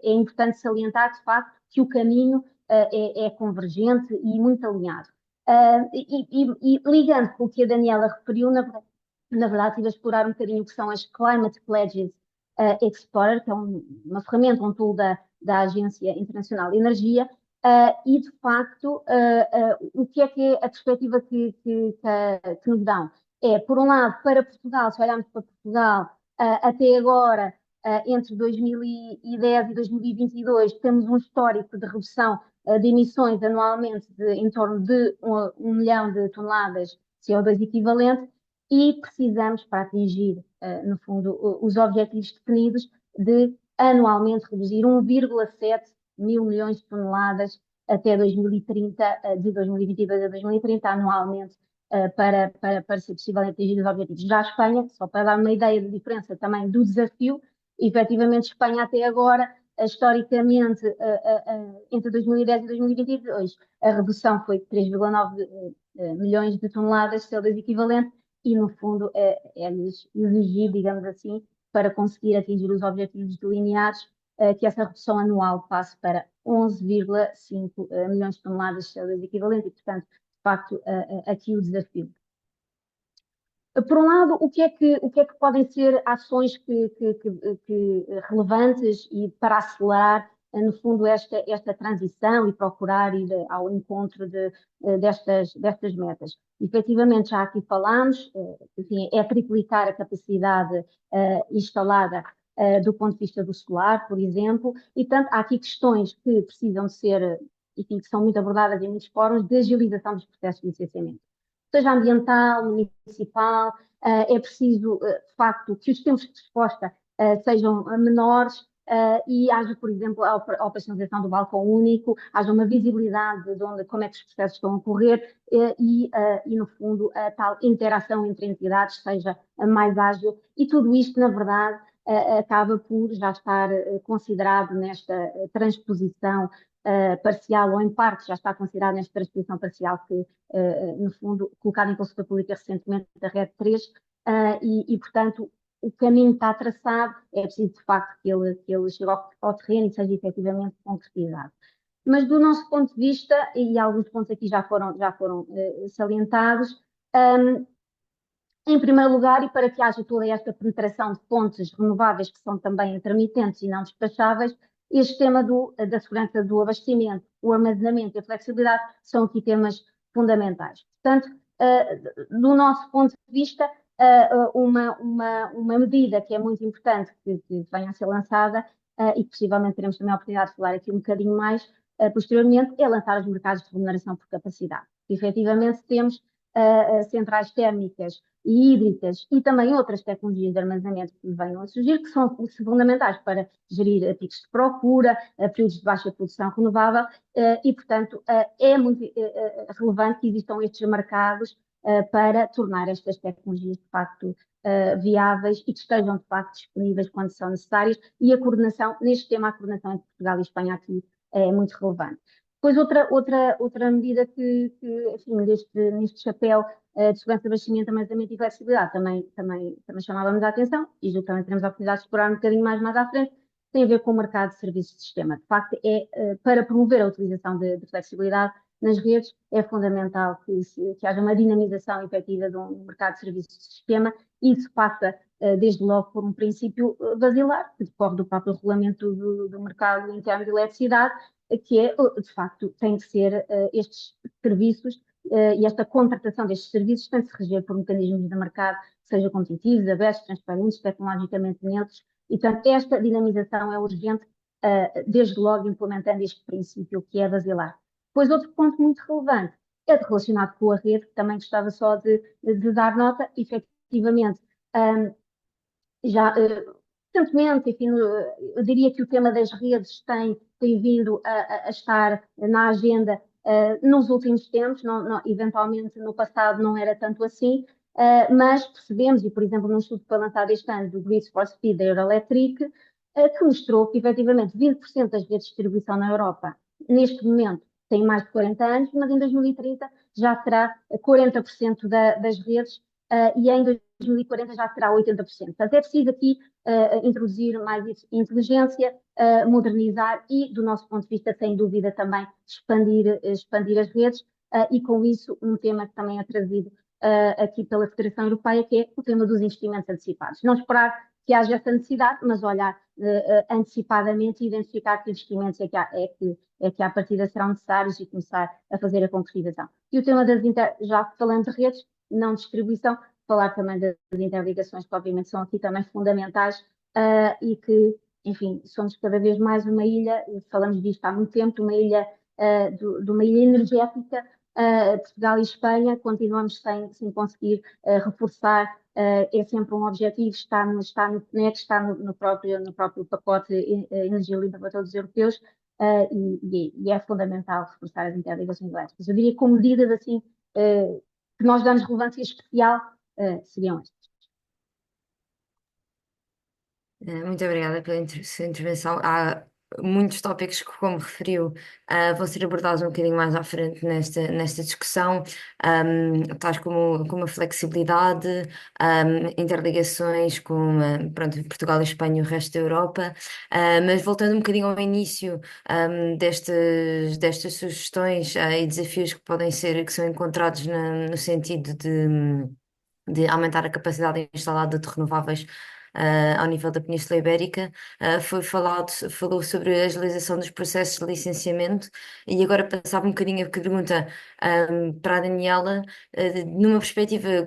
Speaker 2: é importante salientar, de facto, que o caminho é convergente e muito alinhado. E ligando com o que a Daniela referiu, na verdade, estive a explorar um bocadinho o que são as Climate Pledges Explorer, que é uma ferramenta, um tool da Agência Internacional de Energia, e, de facto, o que é a perspectiva que nos dão? Por um lado, para Portugal, se olharmos para Portugal, até agora, entre 2010 e 2022, temos um histórico de redução de emissões anualmente em torno de 1 milhão de toneladas de CO2 equivalente, e precisamos, para atingir, no fundo, os objetivos definidos, de anualmente reduzir 1,7 mil milhões de toneladas até 2030, de 2022 a 2030, anualmente, para ser possível atingir os objetivos. Já a Espanha, só para dar uma ideia de diferença também do desafio, efetivamente, Espanha até agora, historicamente, entre 2010 e 2022, a redução foi de 3,9 milhões de toneladas de CO2 equivalente, e, no fundo, é-lhes exigir, digamos assim, para conseguir atingir os objetivos delineados, que essa redução anual passe para 11,5 milhões de toneladas de CO2 equivalente, e, portanto, de facto, aqui o desafio. Por um lado, o que é que podem ser ações relevantes e para acelerar, no fundo, esta transição e procurar ir ao encontro destas metas? Efetivamente, já aqui falámos, enfim, é triplicar a capacidade instalada do ponto de vista do solar, por exemplo, e, portanto, há aqui questões que precisam de ser, enfim, que são muito abordadas em muitos fóruns, de agilização dos processos de licenciamento, seja ambiental, municipal. É preciso, de facto, que os tempos de resposta sejam menores, e haja, por exemplo, a operacionalização do balcão único, haja uma visibilidade de como é que os processos estão a correr, e, no fundo, a tal interação entre entidades seja mais ágil, e tudo isto, na verdade, acaba por já estar considerado nesta transposição parcial, ou em parte já está considerado nesta transposição parcial que, no fundo, colocada em consulta pública recentemente da RED 3, e, portanto, o caminho está traçado, é preciso, de facto, que ele chegue ao terreno e seja efetivamente concretizado. Mas, do nosso ponto de vista, e alguns pontos aqui já foram salientados, em primeiro lugar, e para que haja toda esta penetração de fontes renováveis que são também intermitentes e não despacháveis, este tema da segurança do abastecimento, o armazenamento e a flexibilidade são aqui temas fundamentais. Portanto, do nosso ponto de vista, uma medida que é muito importante que venha a ser lançada, e que possivelmente teremos também a oportunidade de falar aqui um bocadinho mais posteriormente, é lançar os mercados de remuneração por capacidade. Efetivamente, temos centrais térmicas e hídricas e também outras tecnologias de armazenamento que venham a surgir, que são fundamentais para gerir picos de procura, períodos de baixa produção renovável, e, portanto, é muito relevante que existam estes mercados para tornar estas tecnologias, de facto, viáveis e que estejam, de facto, disponíveis quando são necessárias, e a coordenação, neste tema, a coordenação entre Portugal e Espanha aqui é muito relevante. Depois, outra medida que enfim, neste chapéu de segurança de abastecimento, armazenamento e flexibilidade também chamávamos a atenção, e também teremos a oportunidade de explorar um bocadinho mais à frente, tem a ver com o mercado de serviços de sistema. De facto, para promover a utilização de flexibilidade nas redes, é fundamental que haja uma dinamização efetiva do mercado de serviços de sistema. Isso passa, desde logo, por um princípio basilar, que decorre do próprio regulamento do mercado interno de eletricidade, que é, de facto, tem que ser estes serviços e esta contratação destes serviços tem de se reger por mecanismos de mercado que sejam competitivos, abertos, transparentes, tecnologicamente neutros. E, portanto, esta dinamização é urgente, desde logo implementando este princípio que é basilar. Depois, outro ponto muito relevante é relacionado com a rede, que também gostava só de dar nota, efetivamente, já recentemente, enfim, eu diria que o tema das redes tem vindo a estar na agenda nos últimos tempos, eventualmente no passado não era tanto assim, mas percebemos, e por exemplo, num estudo que foi lançado este ano do Grids for Speed da Euroelectric, que mostrou que efetivamente 20% das redes de distribuição na Europa, neste momento, têm mais de 40 anos, mas em 2030 já será 40% das redes e em 2040 já será 80%. Portanto, é preciso aqui introduzir mais inteligência, modernizar e, do nosso ponto de vista, sem dúvida, também expandir as redes e, com isso, um tema que também é trazido aqui pela Federação Europeia, que é o tema dos investimentos antecipados. Não esperar que haja essa necessidade, mas olhar antecipadamente e identificar que investimentos é que à partida serão necessários e começar a fazer a concretização. E o tema já falando de redes, não distribuição, falar também das interligações, que obviamente são aqui também fundamentais e que, enfim, somos cada vez mais uma ilha, falamos disto há muito tempo, uma ilha, de uma ilha energética, Portugal e Espanha, continuamos sem conseguir reforçar, é sempre um objetivo, está no PNEC, está no próprio pacote Energia Limpa para todos os europeus, e é fundamental reforçar as interligações elétricas. Eu diria que com medidas assim que nós damos relevância especial, seriam estas.
Speaker 4: Muito obrigada pela sua intervenção. Há muitos tópicos que, como referiu, vão ser abordados um bocadinho mais à frente nesta discussão, tais como a flexibilidade, interligações com pronto, Portugal e Espanha e o resto da Europa. Mas voltando um bocadinho ao início destas sugestões e desafios que podem ser, que são encontrados no sentido de aumentar a capacidade instalada de renováveis ao nível da Península Ibérica, falou sobre a agilização dos processos de licenciamento e agora passava um bocadinho a pergunta para a Daniela, numa perspectiva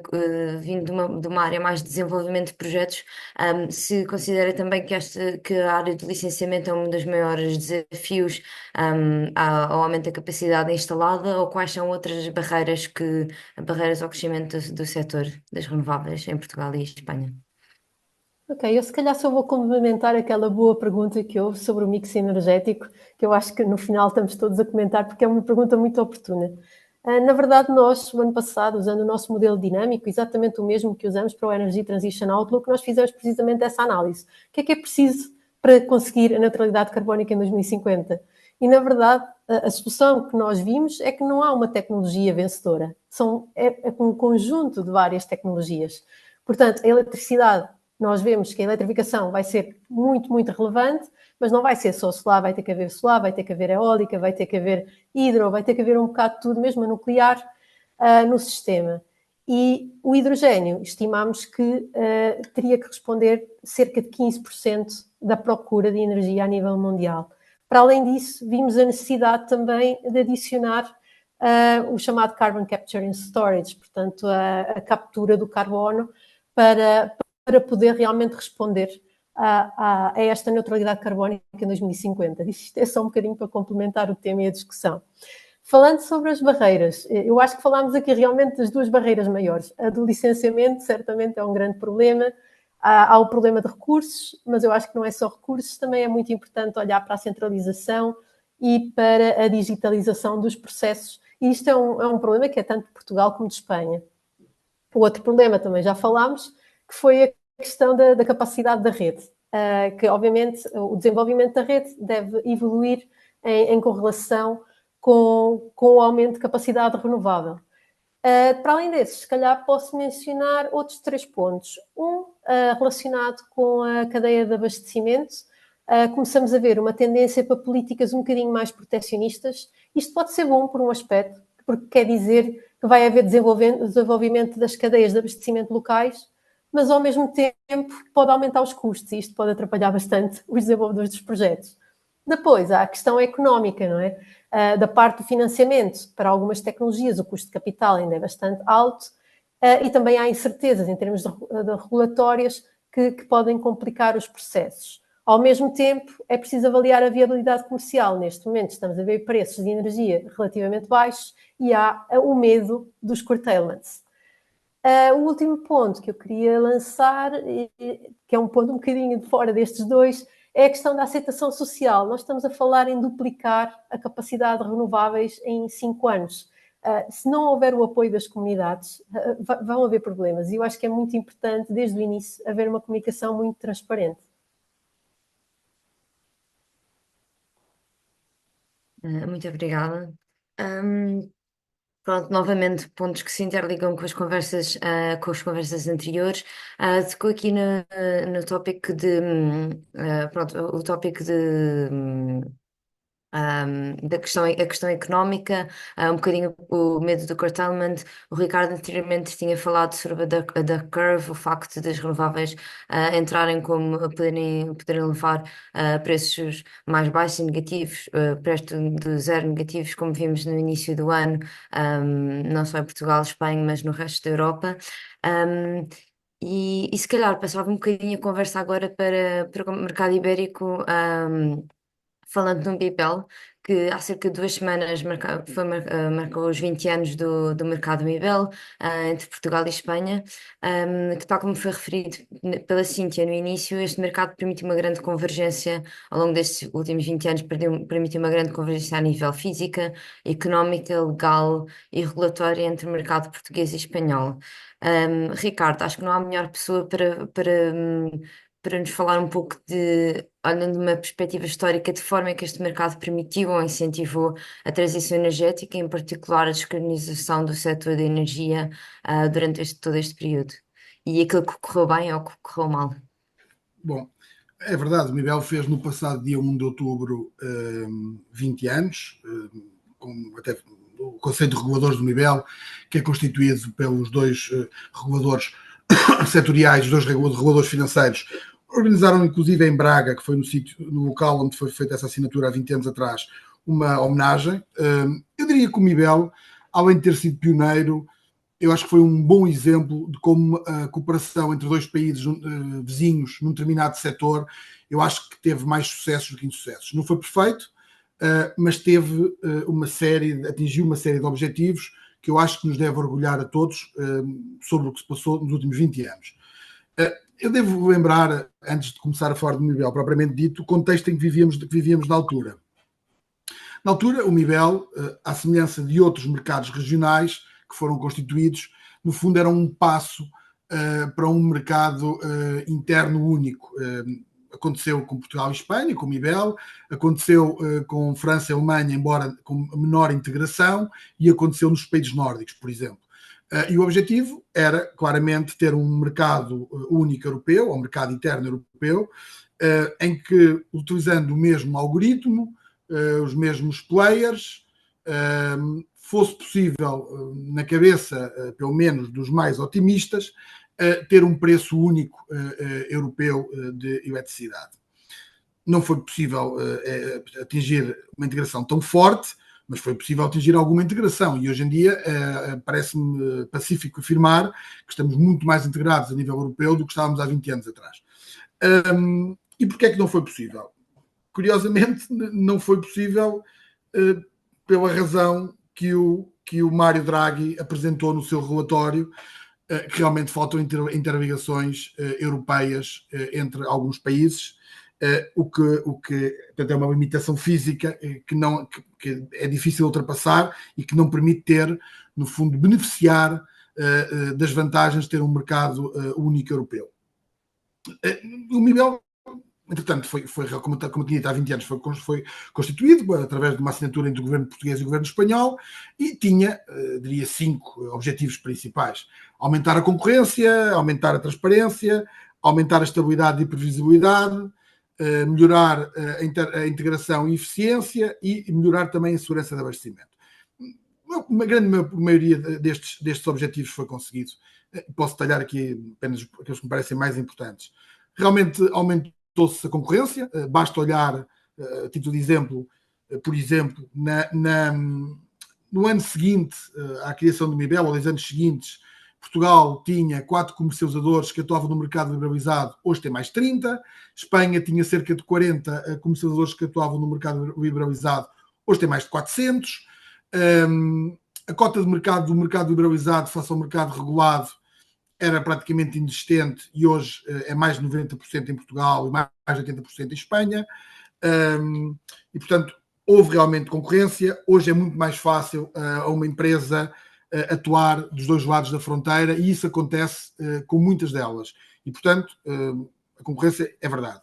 Speaker 4: vindo de uma área mais de desenvolvimento de projetos, se considera também que a área de licenciamento é um dos maiores desafios ao aumento da capacidade instalada ou quais são outras barreiras ao crescimento do setor das renováveis em Portugal e Espanha?
Speaker 5: Ok, eu se calhar só vou complementar aquela boa pergunta que houve sobre o mix energético, que eu acho que no final estamos todos a comentar, porque é uma pergunta muito oportuna. Na verdade, nós, no ano passado, usando o nosso modelo dinâmico, exatamente o mesmo que usamos para o Energy Transition Outlook, nós fizemos precisamente essa análise. O que é preciso para conseguir a neutralidade carbónica em 2050? E, na verdade, a solução que nós vimos é que não há uma tecnologia vencedora. É um conjunto de várias tecnologias. Portanto, a eletricidade, nós vemos que a eletrificação vai ser muito, muito relevante, mas não vai ser só solar, vai ter que haver solar, vai ter que haver eólica, vai ter que haver hidro, vai ter que haver um bocado de tudo, mesmo a nuclear, no sistema. E o hidrogênio, estimamos que teria que responder cerca de 15% da procura de energia a nível mundial. Para além disso, vimos a necessidade também de adicionar o chamado Carbon Capture and Storage, portanto, a captura do carbono para poder realmente responder a esta neutralidade carbónica em 2050. Isto é só um bocadinho para complementar o tema e a discussão. Falando sobre as barreiras, eu acho que falámos aqui realmente das duas barreiras maiores. A do licenciamento, certamente, é um grande problema. Há o problema de recursos, mas eu acho que não é só recursos, também é muito importante olhar para a centralização e para a digitalização dos processos. E isto é um problema que é tanto de Portugal como de Espanha. O outro problema, também já falámos, que foi a questão da capacidade da rede, que obviamente o desenvolvimento da rede deve evoluir em correlação com o aumento de capacidade renovável. Para além desses, se calhar posso mencionar outros 3 pontos. Relacionado com a cadeia de abastecimento, começamos a ver uma tendência para políticas um bocadinho mais proteccionistas. Isto pode ser bom por um aspecto, porque quer dizer que vai haver desenvolvimento das cadeias de abastecimento locais, mas ao mesmo tempo pode aumentar os custos e isto pode atrapalhar bastante os desenvolvedores dos projetos. Depois há a questão económica, não é? Da parte do financiamento, para algumas tecnologias o custo de capital ainda é bastante alto e também há incertezas em termos de regulatórias que podem complicar os processos. Ao mesmo tempo, é preciso avaliar a viabilidade comercial. Neste momento estamos a ver preços de energia relativamente baixos e há o medo dos curtailments. O último ponto que eu queria lançar, que é um ponto um bocadinho de fora destes dois, é a questão da aceitação social. Nós estamos a falar em duplicar a capacidade de renováveis em 5 anos. Se não houver o apoio das comunidades, vão haver problemas. E eu acho que é muito importante, desde o início, haver uma comunicação muito transparente.
Speaker 4: Muito obrigada. Pronto, novamente, pontos que se interligam com as conversas anteriores. Tocou aqui no tópico de, pronto, o tópico de, a questão económica, um bocadinho o medo do curtailment. O Ricardo anteriormente tinha falado sobre a duck curve, o facto das renováveis entrarem como poderem levar preços mais baixos e negativos, perto de zero negativos, como vimos no início do ano, não só em Portugal, Espanha, mas no resto da Europa. E se calhar passava um bocadinho a conversa agora para o mercado ibérico. Falando de um Mibel, que há cerca de 2 semanas marcou os 20 anos do mercado Mibel, entre Portugal e Espanha, que tal como foi referido pela Cíntia no início, este mercado permitiu uma grande convergência ao longo destes últimos 20 anos, permitiu uma grande convergência a nível física, económica, legal e regulatória entre o mercado português e espanhol. Ricardo, acho que não há melhor pessoa para nos falar um pouco olhando de uma perspectiva histórica, de forma que este mercado permitiu ou incentivou a transição energética, em particular a descarbonização do setor da energia, durante todo este período. E aquilo que correu bem ou que correu mal.
Speaker 6: Bom, é verdade, o Mibel fez no passado dia 1 de outubro 20 anos, com até o Conselho de Reguladores do Mibel, que é constituído pelos dois reguladores setoriais, os dois reguladores financeiros. Organizaram, inclusive, em Braga, que foi no local onde foi feita essa assinatura há 20 anos atrás, uma homenagem. Eu diria que o Mibel, além de ter sido pioneiro, eu acho que foi um bom exemplo de como a cooperação entre dois países vizinhos num determinado setor, eu acho que teve mais sucessos do que insucessos. Não foi perfeito, mas teve atingiu uma série de objetivos que eu acho que nos deve orgulhar a todos sobre o que se passou nos últimos 20 anos. Eu devo lembrar, antes de começar a falar do Mibel propriamente dito, o contexto em que vivíamos na altura. Na altura, o Mibel, à semelhança de outros mercados regionais que foram constituídos, no fundo era um passo para um mercado interno único. Aconteceu com Portugal e Espanha, com o Mibel, aconteceu com França e Alemanha, embora com menor integração, e aconteceu nos países nórdicos, por exemplo. E o objetivo era, claramente, ter um mercado único europeu, ou um mercado interno europeu, em que, utilizando o mesmo algoritmo, os mesmos players, fosse possível, na cabeça, pelo menos, dos mais otimistas, ter um preço único europeu de eletricidade. Não foi possível atingir uma integração tão forte, mas foi possível atingir alguma integração. E hoje em dia parece-me pacífico afirmar que estamos muito mais integrados a nível europeu do que estávamos há 20 anos atrás. E porquê é que não foi possível? Curiosamente, não foi possível pela razão que o Mário Draghi apresentou no seu relatório, que realmente faltam interligações europeias entre alguns países, o que portanto, é uma limitação física que é difícil ultrapassar e que não permite ter, no fundo, beneficiar das vantagens de ter um mercado único europeu. O Mibel, entretanto, como eu tinha dito há 20 anos, foi constituído através de uma assinatura entre o governo português e o governo espanhol e tinha, diria, 5 objetivos principais. Aumentar a concorrência, aumentar a transparência, aumentar a estabilidade e previsibilidade, melhorar a integração e eficiência e melhorar também a segurança de abastecimento. Uma grande maioria destes objetivos foi conseguido. Posso detalhar aqui apenas aqueles que me parecem mais importantes. Realmente aumentou-se a concorrência, basta olhar, a título de exemplo, por exemplo, no ano seguinte à criação do MIBEL, ou 10 anos seguintes, Portugal tinha 4 comercializadores que atuavam no mercado liberalizado, hoje tem mais 30. Espanha tinha cerca de 40 comercializadores que atuavam no mercado liberalizado, hoje tem mais de 400. A cota de mercado do mercado liberalizado face ao mercado regulado era praticamente inexistente e hoje é mais de 90% em Portugal e mais de 80% em Espanha. E, portanto, houve realmente concorrência. Hoje é muito mais fácil a uma empresa atuar dos dois lados da fronteira e isso acontece com muitas delas. E, portanto, a concorrência é verdade.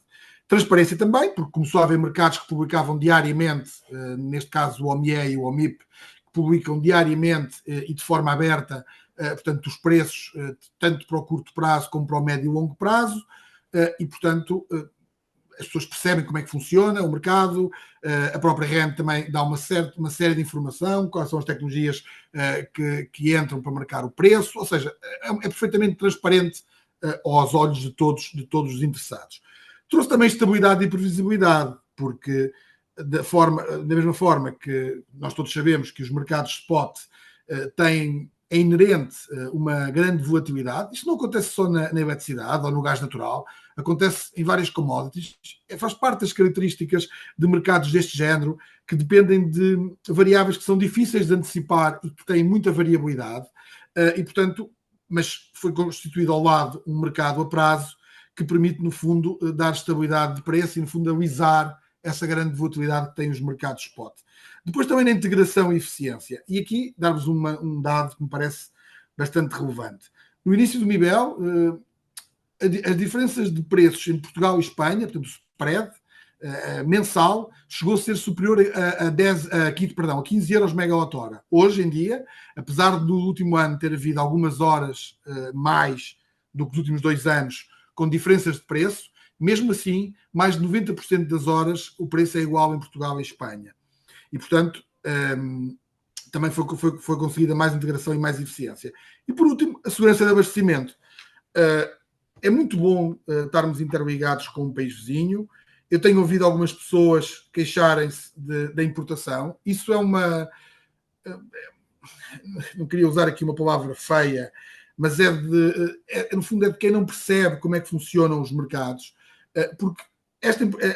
Speaker 6: Transparência também, porque começou a haver mercados que publicavam diariamente, neste caso o OMIE e o OMIP, que publicam diariamente e de forma aberta, portanto, os preços, tanto para o curto prazo como para o médio e longo prazo, e, portanto, as pessoas percebem como é que funciona o mercado, a própria REN também dá uma série de informação, quais são as tecnologias que entram para marcar o preço, ou seja, é perfeitamente transparente aos olhos de todos os interessados. Trouxe também estabilidade e previsibilidade, porque da mesma forma que nós todos sabemos que os mercados spot têm é inerente uma grande volatilidade. Isto não acontece só na eletricidade ou no gás natural, acontece em várias commodities, faz parte das características de mercados deste género, que dependem de variáveis que são difíceis de antecipar e que têm muita variabilidade, e portanto, mas foi constituído ao lado um mercado a prazo que permite, no fundo, dar estabilidade de preço e, no fundo, alisar essa grande volatilidade que têm os mercados spot. Depois também na integração e eficiência. E aqui dar-vos um dado que me parece bastante relevante. No início do MIBEL, as diferenças de preços em Portugal e Espanha, portanto o spread mensal, chegou a ser superior a 15 euros megawatt-hora. Hoje em dia, apesar do último ano ter havido algumas horas mais do que os últimos 2 anos, com diferenças de preço, mesmo assim, mais de 90% das horas o preço é igual em Portugal e Espanha. E, portanto, também foi conseguida mais integração e mais eficiência. E, por último, a segurança de abastecimento. É muito bom estarmos interligados com um país vizinho. Eu tenho ouvido algumas pessoas queixarem-se da importação. Isso é uma... não queria usar aqui uma palavra feia, mas no fundo é de quem não percebe como é que funcionam os mercados. Porque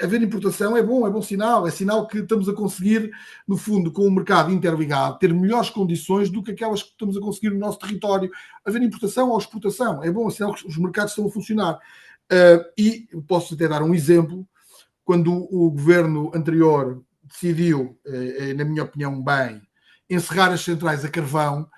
Speaker 6: haver importação é bom sinal. É sinal que estamos a conseguir, no fundo, com o mercado interligado, ter melhores condições do que aquelas que estamos a conseguir no nosso território. Haver importação ou exportação é bom, é sinal que os mercados estão a funcionar. E posso até dar um exemplo. Quando o governo anterior decidiu, na minha opinião, bem, encerrar as centrais a carvão,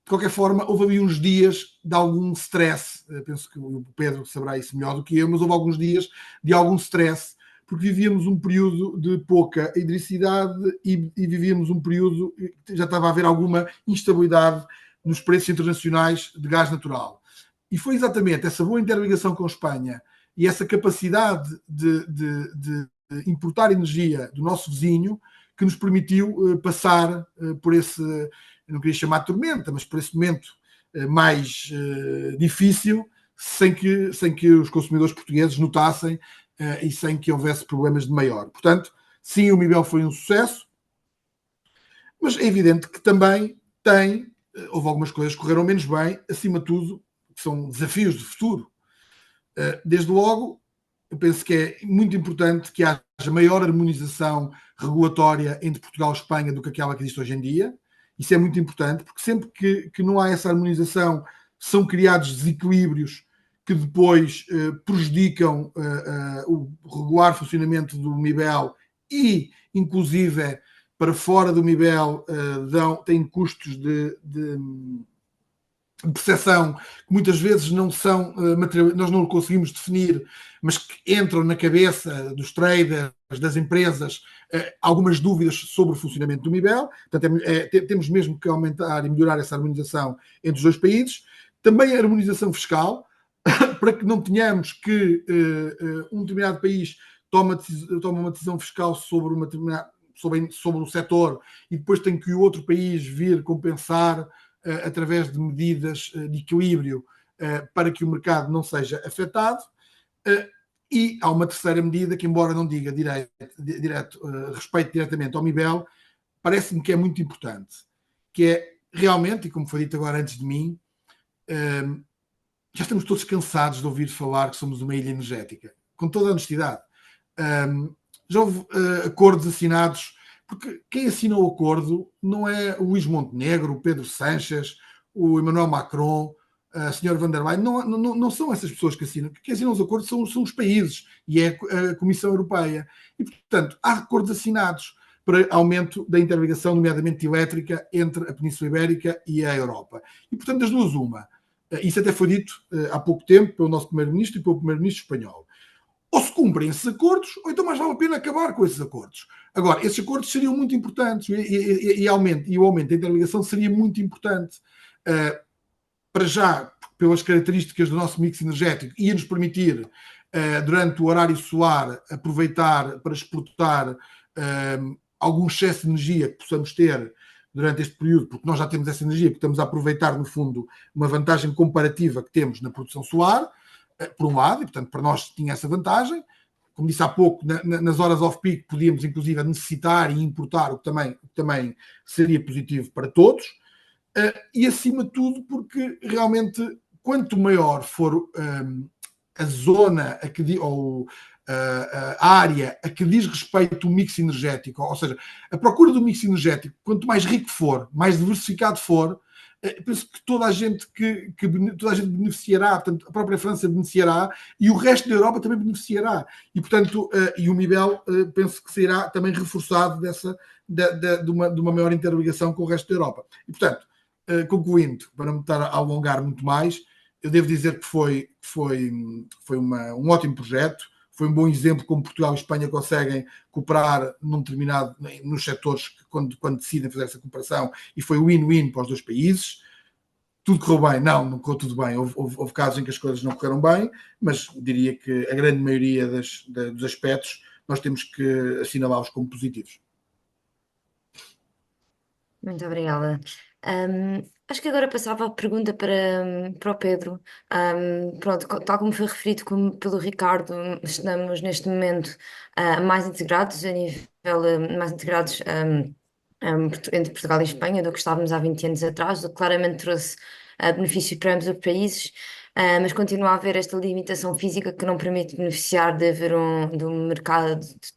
Speaker 6: de qualquer forma, houve ali uns dias de algum stress. Penso que o Pedro saberá isso melhor do que eu, mas houve alguns dias de algum stress, porque vivíamos um período de pouca hidricidade e vivíamos um período que já estava a haver alguma instabilidade nos preços internacionais de gás natural. E foi exatamente essa boa interligação com a Espanha e essa capacidade de importar energia do nosso vizinho que nos permitiu passar por esse... eu não queria chamar de tormenta, mas por esse momento mais difícil, sem que os consumidores portugueses notassem e sem que houvesse problemas de maior. Portanto, sim, o MIBEL foi um sucesso, mas é evidente que também houve algumas coisas que correram menos bem, acima de tudo, que são desafios de futuro. Desde logo, eu penso que é muito importante que haja maior harmonização regulatória entre Portugal e Espanha do que aquela que existe hoje em dia. Isso é muito importante, porque sempre que não há essa harmonização, são criados desequilíbrios que depois prejudicam o regular funcionamento do MIBEL e, inclusive, para fora do MIBEL, têm custos de percepção que muitas vezes não são nós não conseguimos definir, mas que entram na cabeça dos traders, das empresas, algumas dúvidas sobre o funcionamento do MIBEL. Portanto, temos mesmo que aumentar e melhorar essa harmonização entre os dois países. Também a harmonização fiscal, para que não tenhamos que um determinado país toma uma decisão fiscal sobre o setor e depois tem que o outro país vir compensar através de medidas de equilíbrio para que o mercado não seja afetado. E há uma terceira medida que, embora não diga respeito diretamente ao MIBEL, parece-me que é muito importante, que é realmente, e como foi dito agora antes de mim, já estamos todos cansados de ouvir falar que somos uma ilha energética, com toda a honestidade. Já houve acordos assinados, porque quem assinou o acordo não é o Luís Montenegro, o Pedro Sánchez, o Emmanuel Macron, a senhora van der Leyen, não são essas pessoas que assinam. Quem assinam os acordos são os países e é a Comissão Europeia. E, portanto, há acordos assinados para aumento da interligação, nomeadamente elétrica, entre a Península Ibérica e a Europa. E, portanto, das duas, uma. Isso até foi dito há pouco tempo pelo nosso Primeiro-Ministro e pelo Primeiro-Ministro espanhol. Ou se cumprem esses acordos, ou então mais vale a pena acabar com esses acordos. Agora, esses acordos seriam muito importantes e o aumento da interligação seria muito importante. Para já, pelas características do nosso mix energético, ia-nos permitir, durante o horário solar, aproveitar para exportar algum excesso de energia que possamos ter durante este período, porque nós já temos essa energia, porque estamos a aproveitar, no fundo, uma vantagem comparativa que temos na produção solar, por um lado, e, portanto, para nós tinha essa vantagem. Como disse há pouco, nas horas off-peak podíamos, inclusive, necessitar e importar, o que também seria positivo para todos. E, acima de tudo, porque realmente, quanto maior for a zona ou a área a que diz respeito o mix energético, ou seja, a procura do mix energético, quanto mais rico for, mais diversificado for, penso que toda a gente beneficiará, portanto, a própria França beneficiará e o resto da Europa também beneficiará. E, portanto, e o MIBEL penso que será também reforçado de uma maior interligação com o resto da Europa. E, portanto, concluindo, para não me estar a alongar muito mais, eu devo dizer que foi um ótimo projeto, foi um bom exemplo como Portugal e Espanha conseguem cooperar nos setores que, quando decidem fazer essa cooperação, e foi win-win para os dois países. Tudo correu bem? Não correu tudo bem. Houve casos em que as coisas não correram bem, mas diria que a grande maioria dos aspectos nós temos que assinalá-los como positivos.
Speaker 4: Muito obrigada. Acho que agora passava a pergunta para o Pedro. Pronto, tal como foi referido pelo Ricardo, estamos neste momento mais integrados entre Portugal e Espanha do que estávamos há 20 anos atrás, o que claramente trouxe benefícios para ambos os países, mas continua a haver esta limitação física que não permite beneficiar de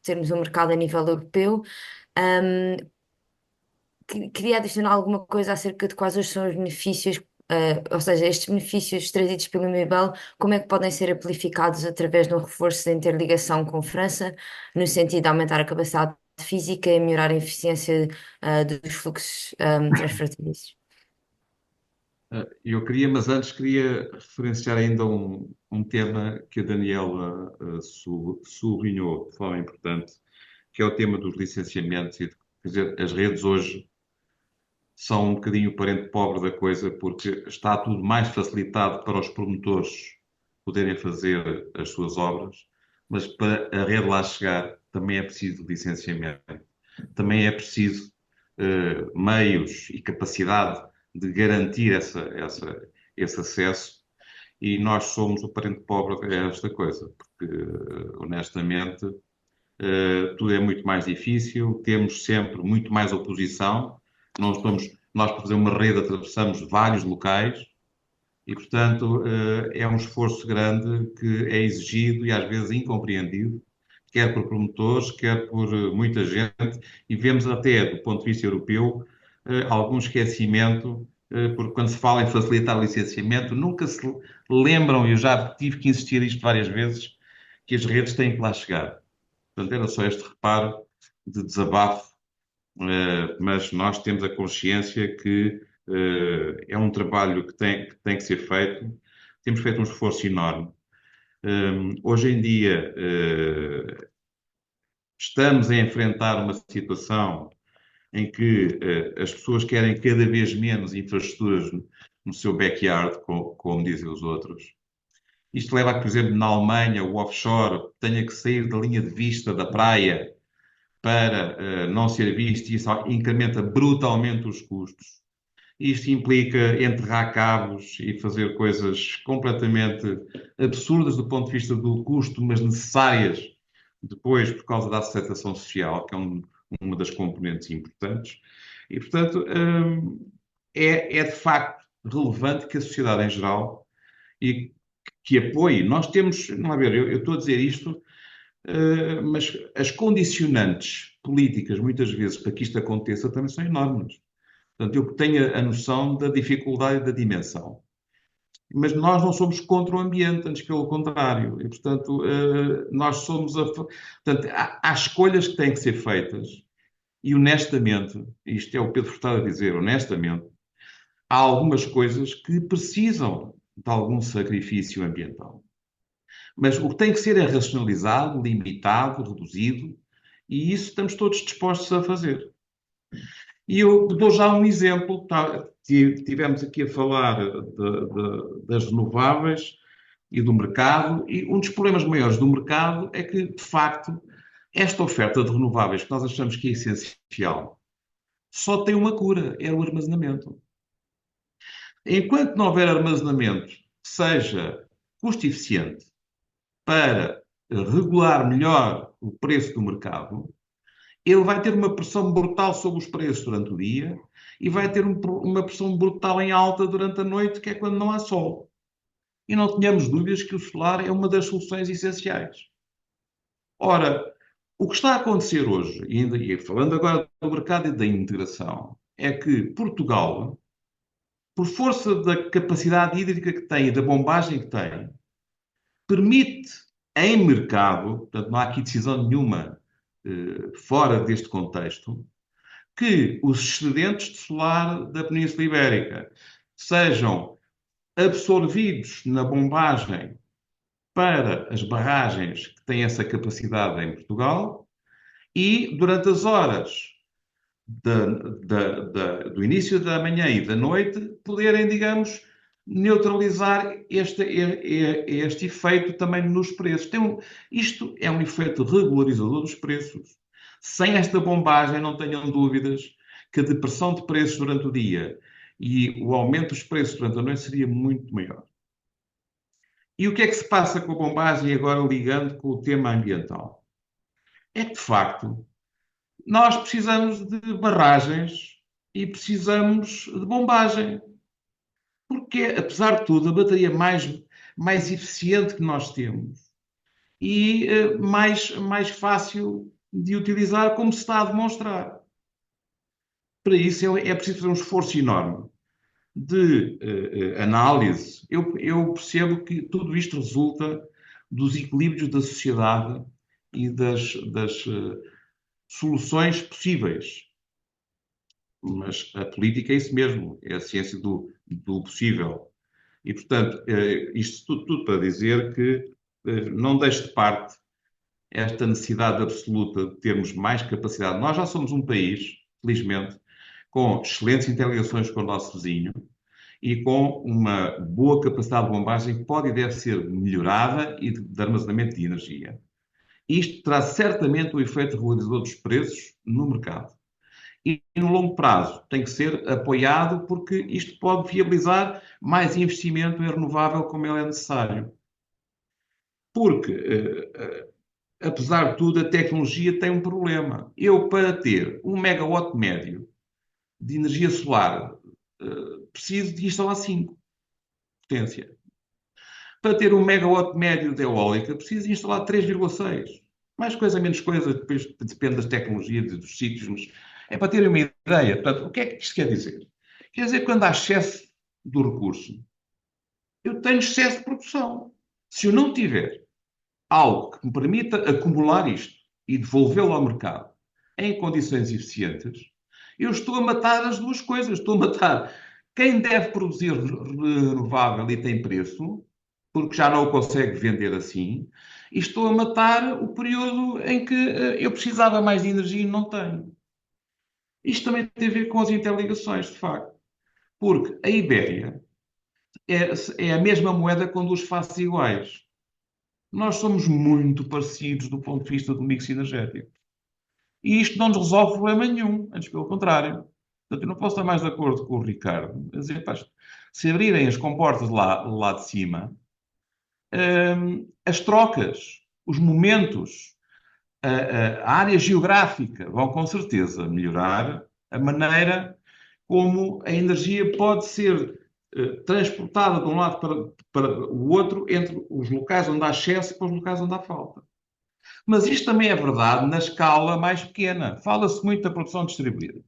Speaker 4: termos um mercado a nível europeu. Queria adicionar alguma coisa acerca de quais são os benefícios, ou seja, estes benefícios trazidos pelo MIBEL, como é que podem ser amplificados através de um reforço da interligação com a França, no sentido de aumentar a capacidade física e melhorar a eficiência dos fluxos transfronteiriços.
Speaker 7: Mas antes queria referenciar ainda um tema que a Daniela sublinhou de forma importante, que é o tema dos licenciamentos. Quer dizer, as redes hoje são um bocadinho o parente pobre da coisa, porque está tudo mais facilitado para os promotores poderem fazer as suas obras, mas para a rede lá chegar também é preciso licenciamento, também é preciso meios e capacidade de garantir esse acesso, e nós somos o parente pobre desta coisa, porque honestamente tudo é muito mais difícil, temos sempre muito mais oposição. Nós, para fazer uma rede, atravessamos vários locais e, portanto, é um esforço grande que é exigido e às vezes incompreendido, quer por promotores, quer por muita gente, e vemos até, do ponto de vista europeu, algum esquecimento, porque quando se fala em facilitar o licenciamento, nunca se lembram, e eu já tive que insistir isto várias vezes, que as redes têm que lá chegar. Portanto, era só este reparo de desabafo, mas nós temos a consciência que é um trabalho que tem que ser feito. Temos feito um esforço enorme. Hoje em dia, estamos a enfrentar uma situação em que as pessoas querem cada vez menos infraestruturas no seu backyard, como dizem os outros. Isto leva a que, por exemplo, na Alemanha, o offshore tenha que sair da linha de vista da praia para não ser visto, e isso incrementa brutalmente os custos. Isto implica enterrar cabos e fazer coisas completamente absurdas do ponto de vista do custo, mas necessárias depois por causa da aceitação social, que é uma das componentes importantes. E, portanto, é de facto relevante que a sociedade em geral e que apoie. Nós temos, não a ver, eu estou a dizer isto, mas as condicionantes políticas, muitas vezes, para que isto aconteça, também são enormes. Portanto, eu tenho a noção da dificuldade e da dimensão. Mas nós não somos contra o ambiente, antes pelo contrário. E, portanto, nós somos Portanto, há escolhas que têm que ser feitas e, honestamente, isto é o Pedro Furtado a dizer, honestamente, há algumas coisas que precisam de algum sacrifício ambiental. Mas o que tem que ser é racionalizado, limitado, reduzido, e isso estamos todos dispostos a fazer. E eu dou já um exemplo. Tivemos aqui a falar das renováveis e do mercado, e um dos problemas maiores do mercado é que, de facto, esta oferta de renováveis que nós achamos que é essencial só tem uma cura, é o armazenamento. Enquanto não houver armazenamento que seja custo eficiente para regular melhor o preço do mercado, ele vai ter uma pressão brutal sobre os preços durante o dia e vai ter uma pressão brutal em alta durante a noite, que é quando não há sol. E não tenhamos dúvidas que o solar é uma das soluções essenciais. Ora, o que está a acontecer hoje, e falando agora do mercado e da integração, é que Portugal, por força da capacidade hídrica que tem e da bombagem que tem, permite em mercado, portanto não há aqui decisão nenhuma fora deste contexto, que os excedentes de solar da Península Ibérica sejam absorvidos na bombagem para as barragens que têm essa capacidade em Portugal e, durante as horas do início da manhã e da noite, poderem, digamos, neutralizar este efeito também nos preços. Isto é um efeito regularizador dos preços. Sem esta bombagem, não tenham dúvidas que a depressão de preços durante o dia e o aumento dos preços durante a noite seria muito maior. E o que é que se passa com a bombagem, agora ligando com o tema ambiental? É que, de facto, nós precisamos de barragens e precisamos de bombagem. Porque, apesar de tudo, a bateria mais eficiente que nós temos e mais fácil de utilizar, como se está a demonstrar. Para isso é preciso fazer um esforço enorme de análise. Eu percebo que tudo isto resulta dos equilíbrios da sociedade e das soluções possíveis. Mas a política é isso mesmo, é a ciência do possível. E, portanto, isto tudo para dizer que não deixe de parte esta necessidade absoluta de termos mais capacidade. Nós já somos um país, felizmente, com excelentes interligações com o nosso vizinho e com uma boa capacidade de bombagem que pode e deve ser melhorada e de armazenamento de energia. Isto terá certamente o efeito regularizador dos preços no mercado. E no longo prazo tem que ser apoiado porque isto pode viabilizar mais investimento em renovável como ele é necessário. Porque, apesar de tudo, a tecnologia tem um problema. Eu, para ter 1 megawatt médio de energia solar, preciso de instalar 5 potência. Para ter 1 megawatt médio de eólica, preciso de instalar 3,6. Mais coisa, menos coisa, depois depende das tecnologias e dos sítios, mas é para terem uma ideia. Portanto, o que é que isto quer dizer? Quer dizer que quando há excesso do recurso, eu tenho excesso de produção. Se eu não tiver algo que me permita acumular isto e devolvê-lo ao mercado em condições eficientes, eu estou a matar as duas coisas. Estou a matar quem deve produzir renovável e tem preço, porque já não o consegue vender assim, e estou a matar o período em que eu precisava mais de energia e não tenho. Isto também tem a ver com as interligações, de facto. Porque a Ibéria é a mesma moeda com duas faces iguais. Nós somos muito parecidos do ponto de vista do mix energético. E isto não nos resolve problema nenhum, antes pelo contrário. Portanto, eu não posso estar mais de acordo com o Ricardo. A dizer, pá, se abrirem as comportas lá de cima, as trocas, os momentos, a área geográfica vão com certeza melhorar a maneira como a energia pode ser transportada de um lado para o outro entre os locais onde há excesso e para os locais onde há falta. Mas isto também é verdade na escala mais pequena. Fala-se muito da produção distribuída.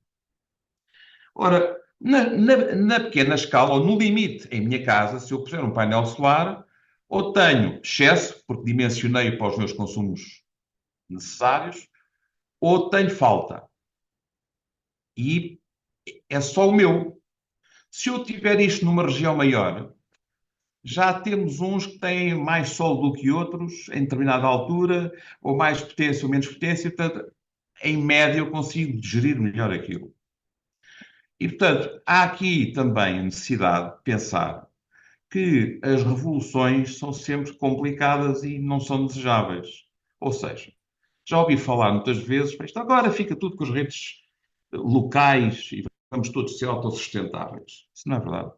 Speaker 7: Ora, na pequena escala, ou no limite, em minha casa, se eu puser um painel solar, ou tenho excesso, porque dimensionei para os meus consumos necessários, ou tenho falta. E é só o meu. Se eu tiver isto numa região maior, já temos uns que têm mais sol do que outros, em determinada altura, ou mais potência ou menos potência, portanto, em média eu consigo gerir melhor aquilo. E, portanto, há aqui também a necessidade de pensar que as revoluções são sempre complicadas e não são desejáveis. Ou seja, já ouvi falar muitas vezes, isto agora fica tudo com as redes locais e vamos todos ser autossustentáveis. Isso não é verdade.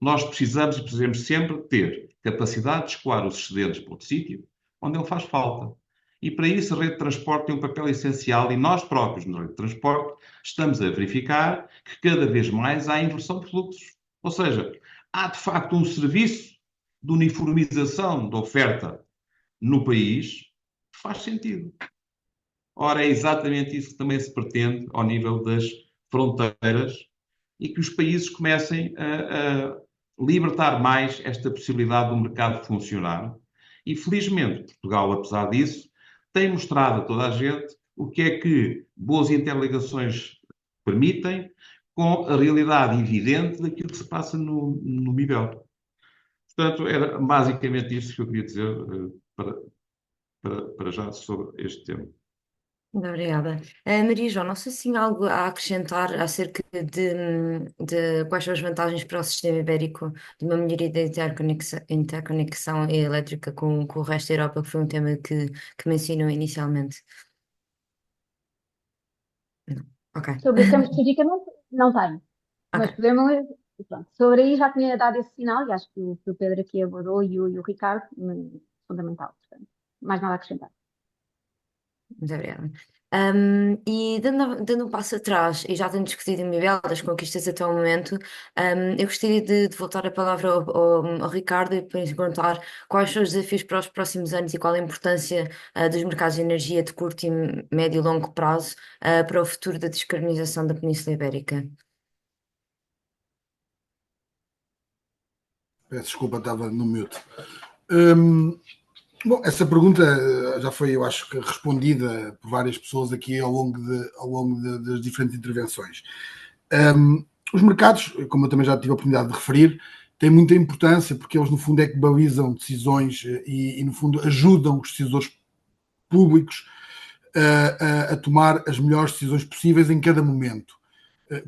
Speaker 7: Nós precisamos e precisamos sempre ter capacidade de escoar os excedentes para outro sítio, onde ele faz falta. E para isso a rede de transporte tem um papel essencial e nós próprios, na rede de transporte, estamos a verificar que cada vez mais há inversão de fluxos. Ou seja, há de facto um serviço de uniformização da oferta no país que faz sentido. Ora, é exatamente isso que também se pretende ao nível das fronteiras e que os países comecem a libertar mais esta possibilidade do mercado funcionar. E, felizmente, Portugal, apesar disso, tem mostrado a toda a gente o que é que boas interligações permitem com a realidade evidente daquilo que se passa no MIBEL. Portanto, era basicamente isto que eu queria dizer para já sobre este tema.
Speaker 4: Muito obrigada. Maria João, não sei se tinha algo a acrescentar acerca de quais são as vantagens para o sistema ibérico de uma melhoria da interconexão elétrica com o resto da Europa, que foi um tema que mencionou inicialmente. Não. Ok.
Speaker 2: Sobre os campos especificamente, não tenho. Mas
Speaker 4: Ok.
Speaker 2: podemos. Pronto. Sobre aí já tinha dado esse sinal e acho que o Pedro aqui abordou e o Ricardo, fundamental. Portanto, mais nada a acrescentar.
Speaker 4: Muito obrigada. E dando um passo atrás, e já tendo discutido em Miguel das conquistas até o momento, eu gostaria de voltar a palavra ao Ricardo e para lhe perguntar quais são os desafios para os próximos anos e qual a importância dos mercados de energia de curto e médio e longo prazo para o futuro da descarbonização da Península Ibérica.
Speaker 6: Peço desculpa, estava no mute. Bom, essa pergunta já foi, eu acho que, respondida por várias pessoas aqui ao longo das diferentes intervenções. Os mercados, como eu também já tive a oportunidade de referir, têm muita importância porque eles, no fundo, é que balizam decisões e no fundo, ajudam os decisores públicos a tomar as melhores decisões possíveis em cada momento.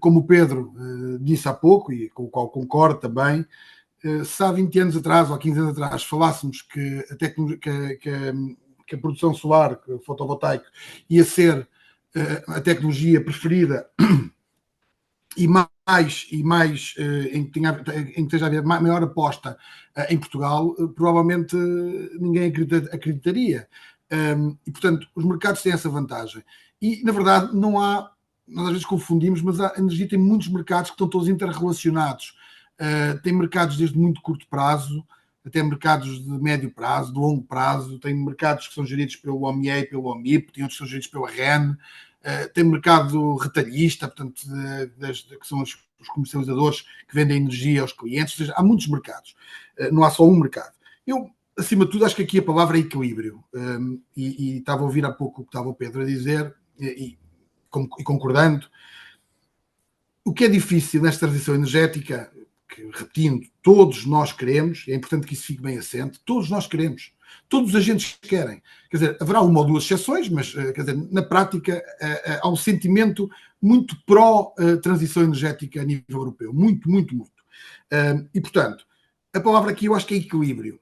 Speaker 6: Como o Pedro disse há pouco, e com o qual concordo também, se há 20 anos atrás ou 15 anos atrás falássemos que a produção solar, que fotovoltaico, ia ser a tecnologia preferida e mais em que esteja a haver maior aposta em Portugal, provavelmente ninguém acreditaria. E, portanto, os mercados têm essa vantagem. E, na verdade, não há, nós às vezes confundimos, mas a energia tem muitos mercados que estão todos interrelacionados. Tem mercados desde muito curto prazo, até mercados de médio prazo, de longo prazo, tem mercados que são geridos pelo OMIE, pelo OMIP, tem outros que são geridos pela REN, tem mercado retalhista, portanto, que são os comercializadores que vendem energia aos clientes, ou seja, há muitos mercados, não há só um mercado. Eu, acima de tudo, acho que aqui a palavra é equilíbrio, e estava a ouvir há pouco o que estava o Pedro a dizer, e concordando. O que é difícil nesta transição energética, que, repetindo, todos nós queremos, é importante que isso fique bem assente, todos nós queremos, todos os agentes querem. Quer dizer, haverá uma ou duas exceções, mas quer dizer, na prática há um sentimento muito pró-transição energética a nível europeu, muito, muito, muito. E, portanto, a palavra aqui eu acho que é equilíbrio.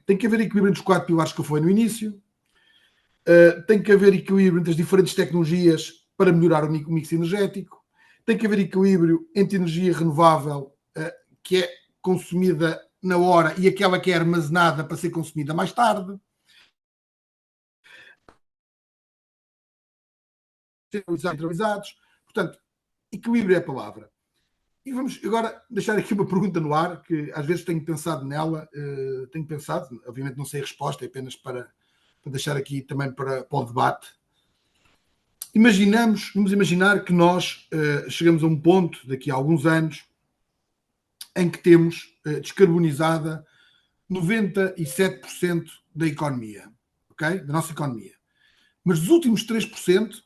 Speaker 6: Tem que haver equilíbrio entre os 4 pilares que eu falei no início, tem que haver equilíbrio entre as diferentes tecnologias para melhorar o mix energético, tem que haver equilíbrio entre energia renovável, que é consumida na hora, e aquela que é armazenada para ser consumida mais tarde. Centralizados. Portanto, equilíbrio é a palavra. E vamos agora deixar aqui uma pergunta no ar, que às vezes tenho pensado nela, obviamente não sei a resposta, é apenas para deixar aqui também para o debate. Vamos imaginar que nós chegamos a um ponto, daqui a alguns anos, em que temos descarbonizada 97% da economia, ok? Da nossa economia. Mas os últimos 3%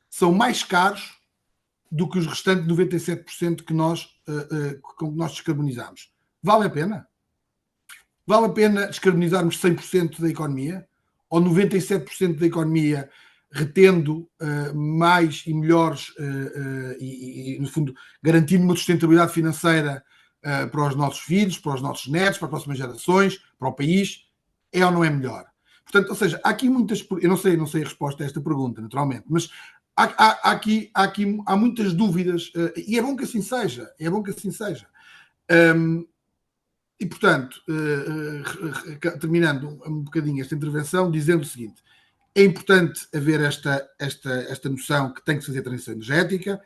Speaker 6: são mais caros do que os restantes 97% que nós descarbonizamos. Vale a pena? Vale a pena descarbonizarmos 100% da economia? Ou 97% da economia, retendo mais e melhores e, no fundo, garantindo uma sustentabilidade financeira para os nossos filhos, para os nossos netos, para as próximas gerações, para o país? É ou não é melhor? Portanto, ou seja, há aqui muitas... Eu não sei a resposta a esta pergunta, naturalmente, mas há muitas dúvidas, e é bom que assim seja. E, portanto, terminando um bocadinho esta intervenção, dizendo o seguinte: é importante haver esta noção que tem que se fazer a transição energética,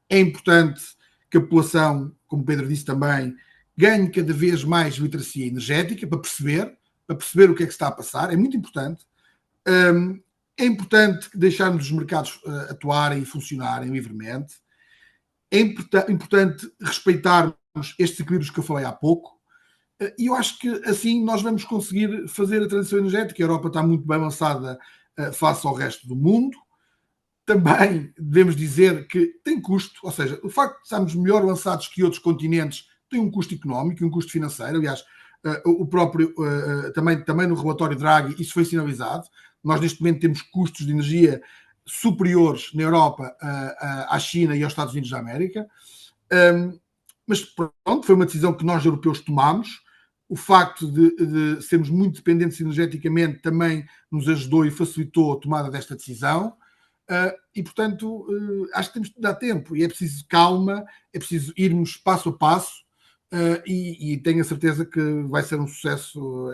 Speaker 6: é importante que a população, como o Pedro disse também, ganhe cada vez mais literacia energética para perceber o que é que se está a passar, é muito importante. É importante deixarmos os mercados atuarem e funcionarem livremente. É importante respeitarmos estes equilíbrios que eu falei há pouco. E eu acho que assim nós vamos conseguir fazer a transição energética. A Europa está muito bem lançada face ao resto do mundo. Também devemos dizer que tem custo, ou seja, o facto de estarmos melhor lançados que outros continentes tem um custo económico e um custo financeiro. Aliás, o próprio, também no relatório Draghi, isso foi sinalizado. Nós, neste momento, temos custos de energia superiores na Europa à China e aos Estados Unidos da América. Mas, pronto, foi uma decisão que nós, europeus, tomámos. O facto de sermos muito dependentes energeticamente também nos ajudou e facilitou a tomada desta decisão. E, portanto, acho que temos de dar tempo. E é preciso calma, é preciso irmos passo a passo. E tenho a certeza que vai ser um sucesso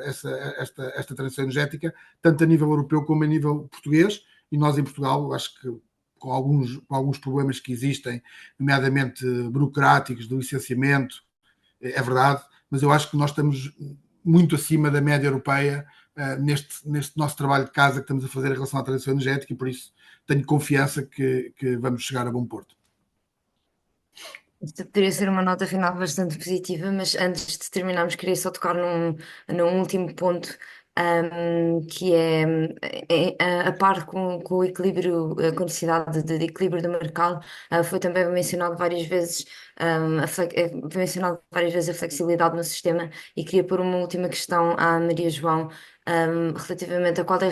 Speaker 6: esta transição energética, tanto a nível europeu como a nível português. E nós, em Portugal, acho que com alguns problemas que existem, nomeadamente burocráticos, do licenciamento, é verdade, mas eu acho que nós estamos muito acima da média europeia neste nosso trabalho de casa que estamos a fazer em relação à transição energética, e por isso tenho confiança que vamos chegar a bom porto.
Speaker 4: Isto poderia ser uma nota final bastante positiva, mas antes de terminarmos, queria só tocar num último ponto, que é a par com o equilíbrio, com a necessidade de equilíbrio do mercado. Foi também mencionado várias vezes, foi mencionado várias vezes a flexibilidade no sistema, e queria pôr uma última questão à Maria João, relativamente a qual é a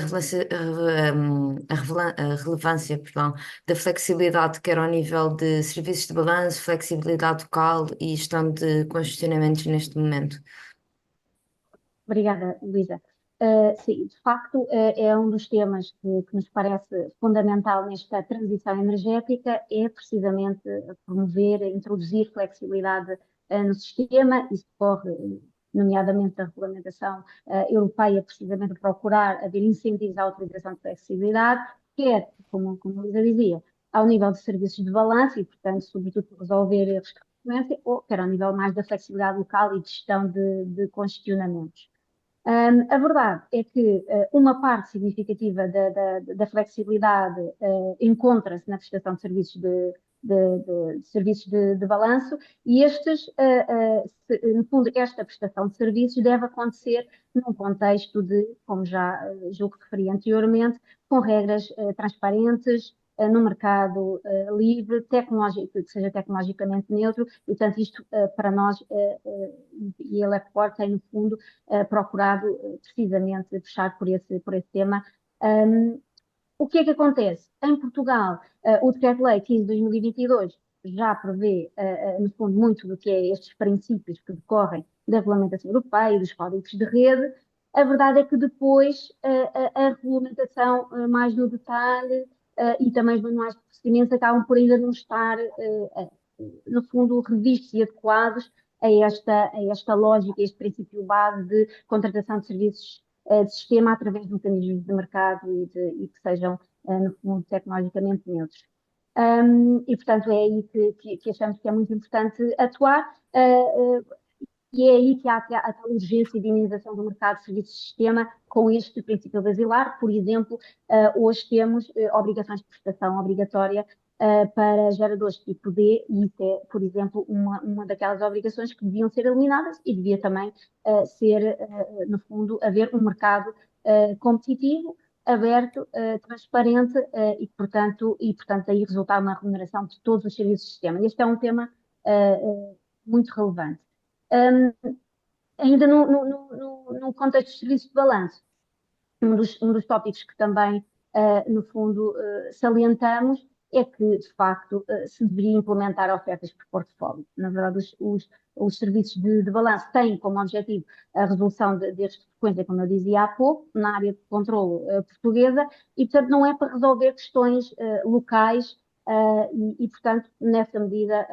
Speaker 4: relevância, perdão, da flexibilidade, quer ao nível de serviços de balanço, flexibilidade local e gestão de congestionamentos neste momento.
Speaker 2: Obrigada, Luísa. Sim, de facto, é um dos temas que nos parece fundamental nesta transição energética, é precisamente promover, introduzir flexibilidade no sistema. Isso decorre, nomeadamente, da regulamentação europeia, precisamente procurar haver incentivos à utilização de flexibilidade, quer, como a Luísa dizia, ao nível de serviços de balanço e, portanto, sobretudo, resolver erros de frequência, ou quer ao nível mais da flexibilidade local e de gestão de congestionamentos. A verdade é que uma parte significativa da flexibilidade encontra-se na prestação de serviços de balanço, e no fundo, esta prestação de serviços deve acontecer num contexto de, como já julgo que referi anteriormente, com regras transparentes, no mercado livre, que seja tecnologicamente neutro, e, portanto, isto para nós, e ele é forte, tem, no fundo, procurado precisamente fechar por esse tema. O que é que acontece? Em Portugal, o Decreto-Lei 15 de 2022 já prevê, no fundo, muito do que é estes princípios que decorrem da regulamentação europeia e dos códigos de rede. A verdade é que depois a regulamentação mais no detalhe e também os manuais de procedimentos acabam por ainda não estar, no fundo, revistos e adequados a esta lógica, a este princípio base de contratação de serviços de sistema através de mecanismos de mercado e que sejam, no fundo, tecnologicamente neutros. E, portanto, é aí que achamos que é muito importante atuar. E é aí que há a tal urgência de dinamização do mercado de serviços de sistema com este princípio basilar. Por exemplo, hoje temos obrigações de prestação obrigatória para geradores tipo D, e isso é, por exemplo, uma daquelas obrigações que deviam ser eliminadas e devia também ser, no fundo, haver um mercado competitivo, aberto, transparente portanto, aí resultar uma remuneração de todos os serviços de sistema. Este é um tema muito relevante. Ainda no contexto de serviço de balanço, um dos tópicos que também, no fundo, salientamos é que, de facto, se deveria implementar ofertas por portfólio. Na verdade, os serviços de balanço têm como objetivo a resolução destes frequência, como eu dizia há pouco, na área de controlo portuguesa, e, portanto, não é para resolver questões locais. Portanto, nessa medida,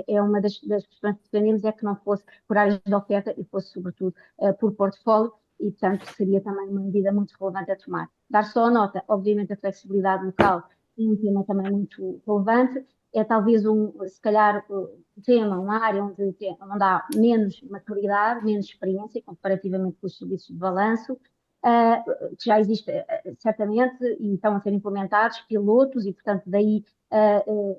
Speaker 2: é uma das questões que defendemos, é que não fosse por áreas de oferta e fosse, sobretudo, por portfólio, e, portanto, seria também uma medida muito relevante a tomar. Dar só a nota, obviamente, a flexibilidade local é um tema também muito relevante, é talvez se calhar, um tema, uma área onde há menos maturidade, menos experiência, comparativamente com os serviços de balanço, que já existe certamente e estão a ser implementados pilotos e, portanto, daí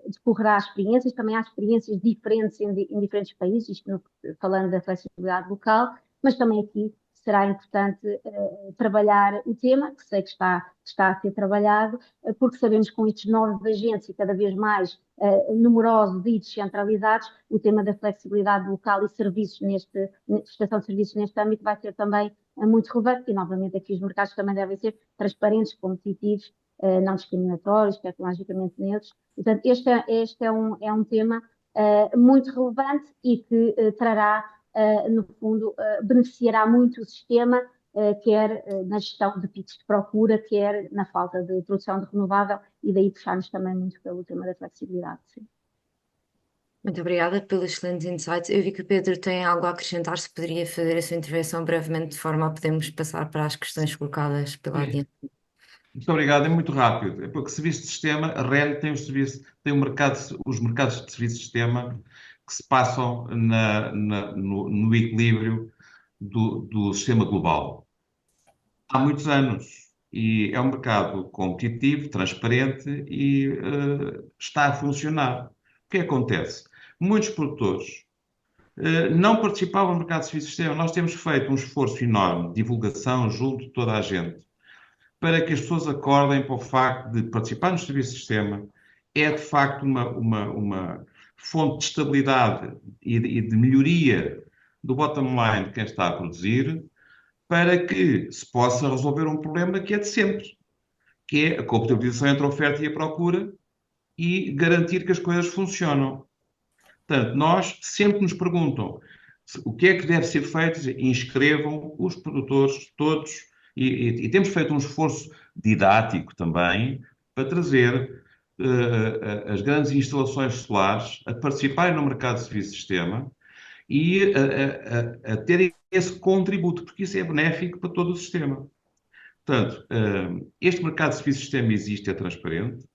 Speaker 2: decorrerá experiências. Também há experiências diferentes em diferentes países, isto falando da flexibilidade local, mas também aqui será importante trabalhar o tema, que sei que está a ser trabalhado, porque sabemos que com estes novos agentes e cada vez mais numerosos e descentralizados, o tema da flexibilidade local e serviços prestação de serviços neste âmbito vai ser também muito relevante, e novamente aqui os mercados também devem ser transparentes, competitivos, não discriminatórios, tecnologicamente neutros. Portanto, este é um tema muito relevante e que trará, no fundo, beneficiará muito o sistema, quer na gestão de picos de procura, quer na falta de produção de renovável, e daí puxarmos também muito pelo tema da flexibilidade. Sim.
Speaker 4: Muito obrigada pelos excelentes insights. Eu vi que o Pedro tem algo a acrescentar, se poderia fazer a sua intervenção brevemente, de forma a podermos passar para as questões colocadas pela audiência.
Speaker 7: Muito obrigado, é muito rápido. É porque serviço de sistema, a REN tem os mercados de serviço de sistema que se passam no equilíbrio do sistema global. Há muitos anos. E é um mercado competitivo, transparente e está a funcionar. O que acontece? Muitos produtores não participavam no mercado de serviços de sistema. Nós temos feito um esforço enorme de divulgação junto de toda a gente para que as pessoas acordem para o facto de participar no serviço de sistema é, de facto, uma fonte de estabilidade e de melhoria do bottom line de quem está a produzir, para que se possa resolver um problema que é de sempre, que é a compatibilização entre a oferta e a procura e garantir que as coisas funcionam. Portanto, nós sempre nos perguntam o que é que deve ser feito, inscrevam os produtores todos, e temos feito um esforço didático também para trazer as grandes instalações solares a participarem no mercado de serviço de sistema e a terem esse contributo, porque isso é benéfico para todo o sistema. Portanto, este mercado de serviços de sistema existe, é transparente.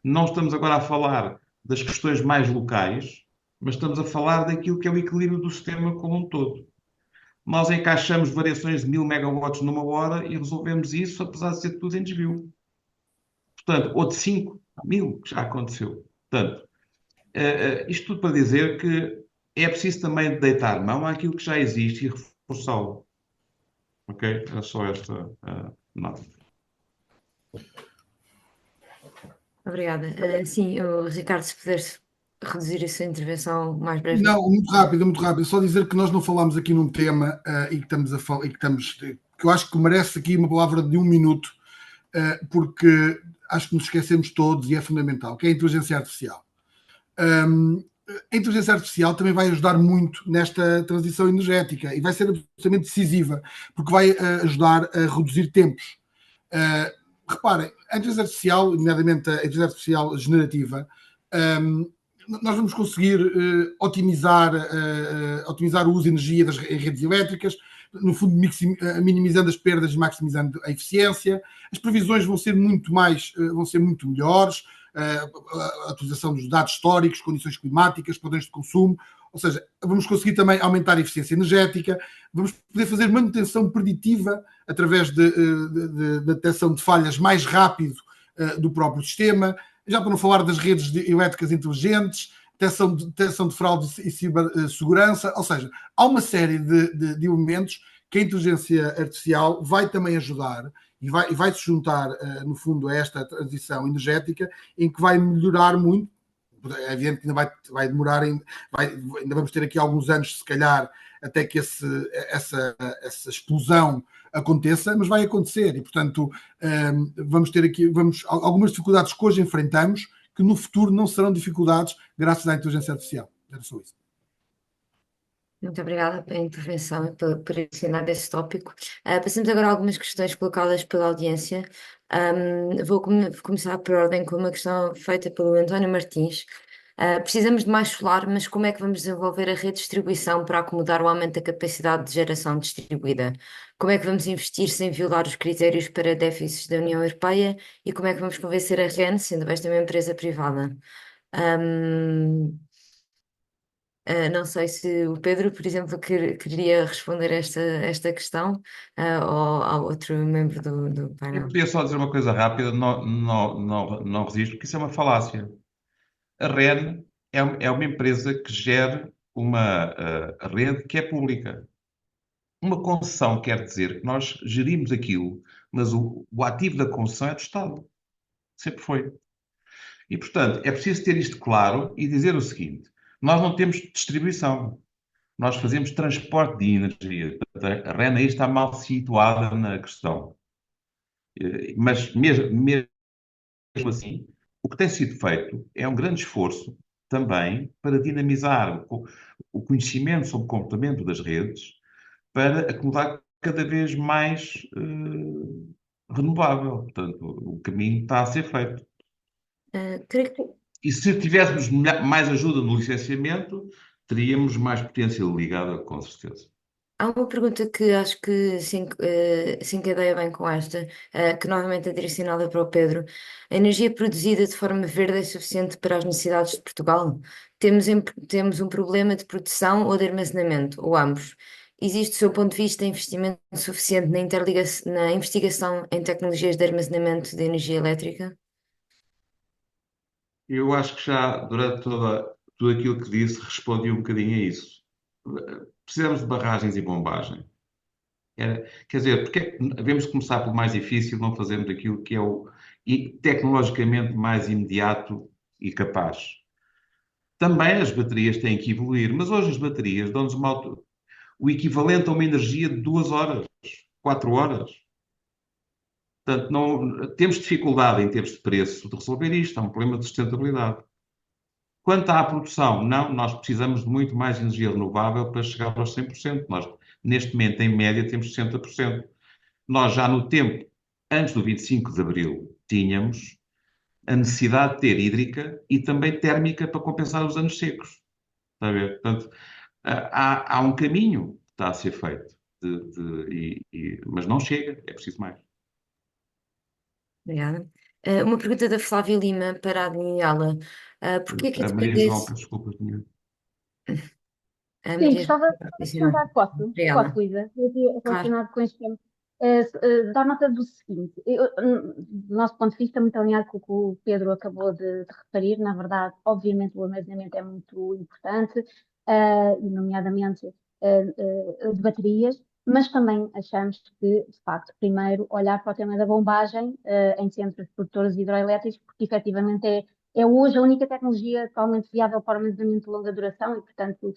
Speaker 7: Não estamos agora a falar das questões mais locais, mas estamos a falar daquilo que é o equilíbrio do sistema como um todo. Nós encaixamos variações de 1000 megawatts numa hora e resolvemos isso, apesar de ser tudo em desvio. Portanto, ou de 5000, que já aconteceu. Portanto, isto tudo para dizer que é preciso também deitar mão àquilo que já existe e reforçá-lo. Ok? É só esta nota.
Speaker 4: Obrigada. Sim, o Ricardo, se puderes reduzir a sua intervenção mais breve.
Speaker 6: Não, muito rápido. Só dizer que nós não falámos aqui num tema e que estamos a falar, que eu acho que merece aqui uma palavra de 1 minuto, porque acho que nos esquecemos todos e é fundamental, que é a inteligência artificial. a inteligência artificial também vai ajudar muito nesta transição energética e vai ser absolutamente decisiva, porque vai ajudar a reduzir tempos. Reparem, a inteligência artificial, nomeadamente a inteligência artificial generativa, nós vamos conseguir otimizar o uso de energia das redes elétricas, no fundo minimizando as perdas e maximizando a eficiência. As previsões vão ser muito melhores, a utilização dos dados históricos, condições climáticas, padrões de consumo, ou seja, vamos conseguir também aumentar a eficiência energética, vamos poder fazer manutenção preditiva através de detecção de falhas mais rápido do próprio sistema, já para não falar das redes elétricas inteligentes, detecção de fraude e cibersegurança, ou seja, há uma série de elementos que a inteligência artificial vai também ajudar e vai se juntar, no fundo, a esta transição energética, em que vai melhorar muito. É evidente que ainda vai demorar, ainda vamos ter aqui alguns anos, se calhar, até que essa explosão aconteça, mas vai acontecer e, portanto, vamos ter aqui algumas dificuldades que hoje enfrentamos, que no futuro não serão dificuldades graças à inteligência artificial. Era só isso.
Speaker 4: Muito obrigada pela intervenção e por ensinar esse tópico. Passamos agora a algumas questões colocadas pela audiência. Vou começar por ordem com uma questão feita pelo António Martins. Precisamos de mais solar, mas como é que vamos desenvolver a rede de distribuição para acomodar o aumento da capacidade de geração distribuída? Como é que vamos investir sem violar os critérios para déficits da União Europeia? E como é que vamos convencer a REN, sendo esta uma empresa privada? Não sei se o Pedro, por exemplo, queria responder esta questão, ou ao outro membro do
Speaker 7: Eu
Speaker 4: painel.
Speaker 7: podia só dizer uma coisa rápida, não resisto, porque isso é uma falácia. A REN é uma empresa que gera uma rede que é pública. Uma concessão quer dizer que nós gerimos aquilo, mas o ativo da concessão é do Estado. Sempre foi. E, portanto, é preciso ter isto claro e dizer o seguinte: nós não temos distribuição, nós fazemos transporte de energia. Portanto, a REN aí está mal situada na questão. Mas mesmo assim, o que tem sido feito é um grande esforço também para dinamizar o conhecimento sobre o comportamento das redes para acomodar cada vez mais renovável. Portanto, o caminho está a ser feito.
Speaker 4: Creio que
Speaker 7: E se tivéssemos mais ajuda no licenciamento, teríamos mais potência ligada, com certeza.
Speaker 4: há uma pergunta que acho que se encadeia bem com esta, que novamente é direcionada para o Pedro. A energia produzida de forma verde é suficiente para as necessidades de Portugal? Temos um problema de produção ou de armazenamento, ou ambos? Existe, do seu ponto de vista, investimento suficiente na investigação em tecnologias de armazenamento de energia elétrica?
Speaker 7: Eu acho que já, durante tudo aquilo que disse, respondi um bocadinho a isso. Precisamos de barragens e bombagem. Quer dizer, porque é que devemos começar pelo mais difícil, não fazemos aquilo que é o tecnologicamente mais imediato e capaz? Também as baterias têm que evoluir, mas hoje as baterias dão-nos o equivalente a uma energia de 2 horas, 4 horas. Portanto, temos dificuldade em termos de preço de resolver isto, é um problema de sustentabilidade. Quanto à produção, não, nós precisamos de muito mais energia renovável para chegar aos 100%. Nós, neste momento, em média, temos 60%. Nós já no tempo, antes do 25 de Abril, tínhamos a necessidade de ter hídrica e também térmica para compensar os anos secos. Está a ver? Portanto, há um caminho que está a ser feito, mas não chega, é preciso mais.
Speaker 4: Obrigada. Uma pergunta da Flávia Lima para a Daniela. Porquê é que a
Speaker 7: A Maria João,
Speaker 4: dependência...
Speaker 7: desculpa, tinha.
Speaker 4: A
Speaker 2: Sim,
Speaker 4: Maria
Speaker 2: gostava de
Speaker 4: João,
Speaker 2: acrescentar, posso,
Speaker 4: obrigada.
Speaker 2: Luísa,
Speaker 4: Claro.
Speaker 2: relacionado com este tema. Dar nota do seguinte, do nosso ponto de vista, muito alinhado com o que o Pedro acabou de referir, na verdade, obviamente o armazenamento é muito importante, e nomeadamente de baterias, mas também achamos que, de facto, primeiro olhar para o tema da bombagem em centros produtores hidroelétricos, porque efetivamente é hoje a única tecnologia atualmente viável para o armazenamento de longa duração e, portanto,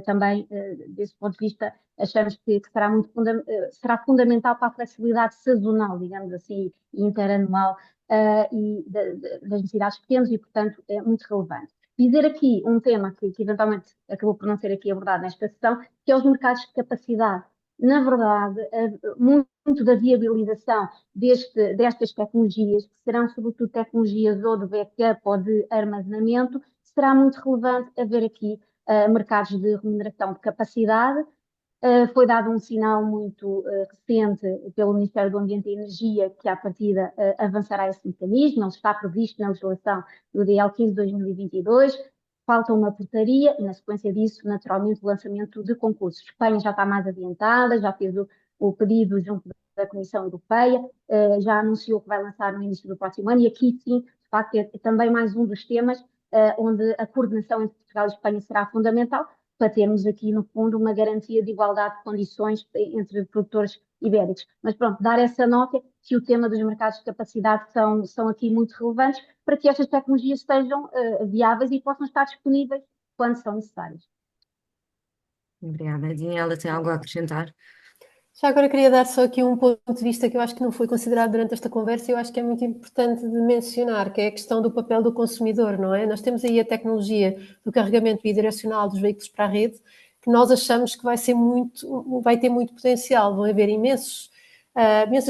Speaker 2: também, desse ponto de vista, achamos que será fundamental para a flexibilidade sazonal, digamos assim, e interanual, das necessidades que temos e, portanto, é muito relevante. Dizer aqui um tema que eventualmente acabou por não ser aqui abordado nesta sessão, que é os mercados de capacidade. Na verdade, muito da viabilização destas tecnologias, que serão sobretudo tecnologias ou de backup ou de armazenamento, será muito relevante haver aqui mercados de remuneração de capacidade. Foi dado um sinal muito recente pelo Ministério do Ambiente e Energia que, à partida, avançará esse mecanismo. Ele está previsto na legislação do DL 15 de 2022. Falta uma portaria e, na sequência disso, naturalmente, o lançamento de concursos. Espanha já está mais adiantada, já fez o pedido junto da Comissão Europeia, já anunciou que vai lançar no início do próximo ano, e aqui sim, de facto, é também mais um dos temas onde a coordenação entre Portugal e Espanha será fundamental, para termos aqui, no fundo, uma garantia de igualdade de condições entre produtores ibéricos. Mas pronto, dar essa nota que o tema dos mercados de capacidade são aqui muito relevantes para que estas tecnologias sejam viáveis e possam estar disponíveis quando são necessárias.
Speaker 4: Obrigada. Daniela, tem algo a acrescentar?
Speaker 5: Já agora queria dar só aqui um ponto de vista que eu acho que não foi considerado durante esta conversa e eu acho que é muito importante de mencionar, que é a questão do papel do consumidor, não é? Nós temos aí a tecnologia do carregamento bidirecional dos veículos para a rede, que nós achamos que vai ter muito potencial. Vão haver imensas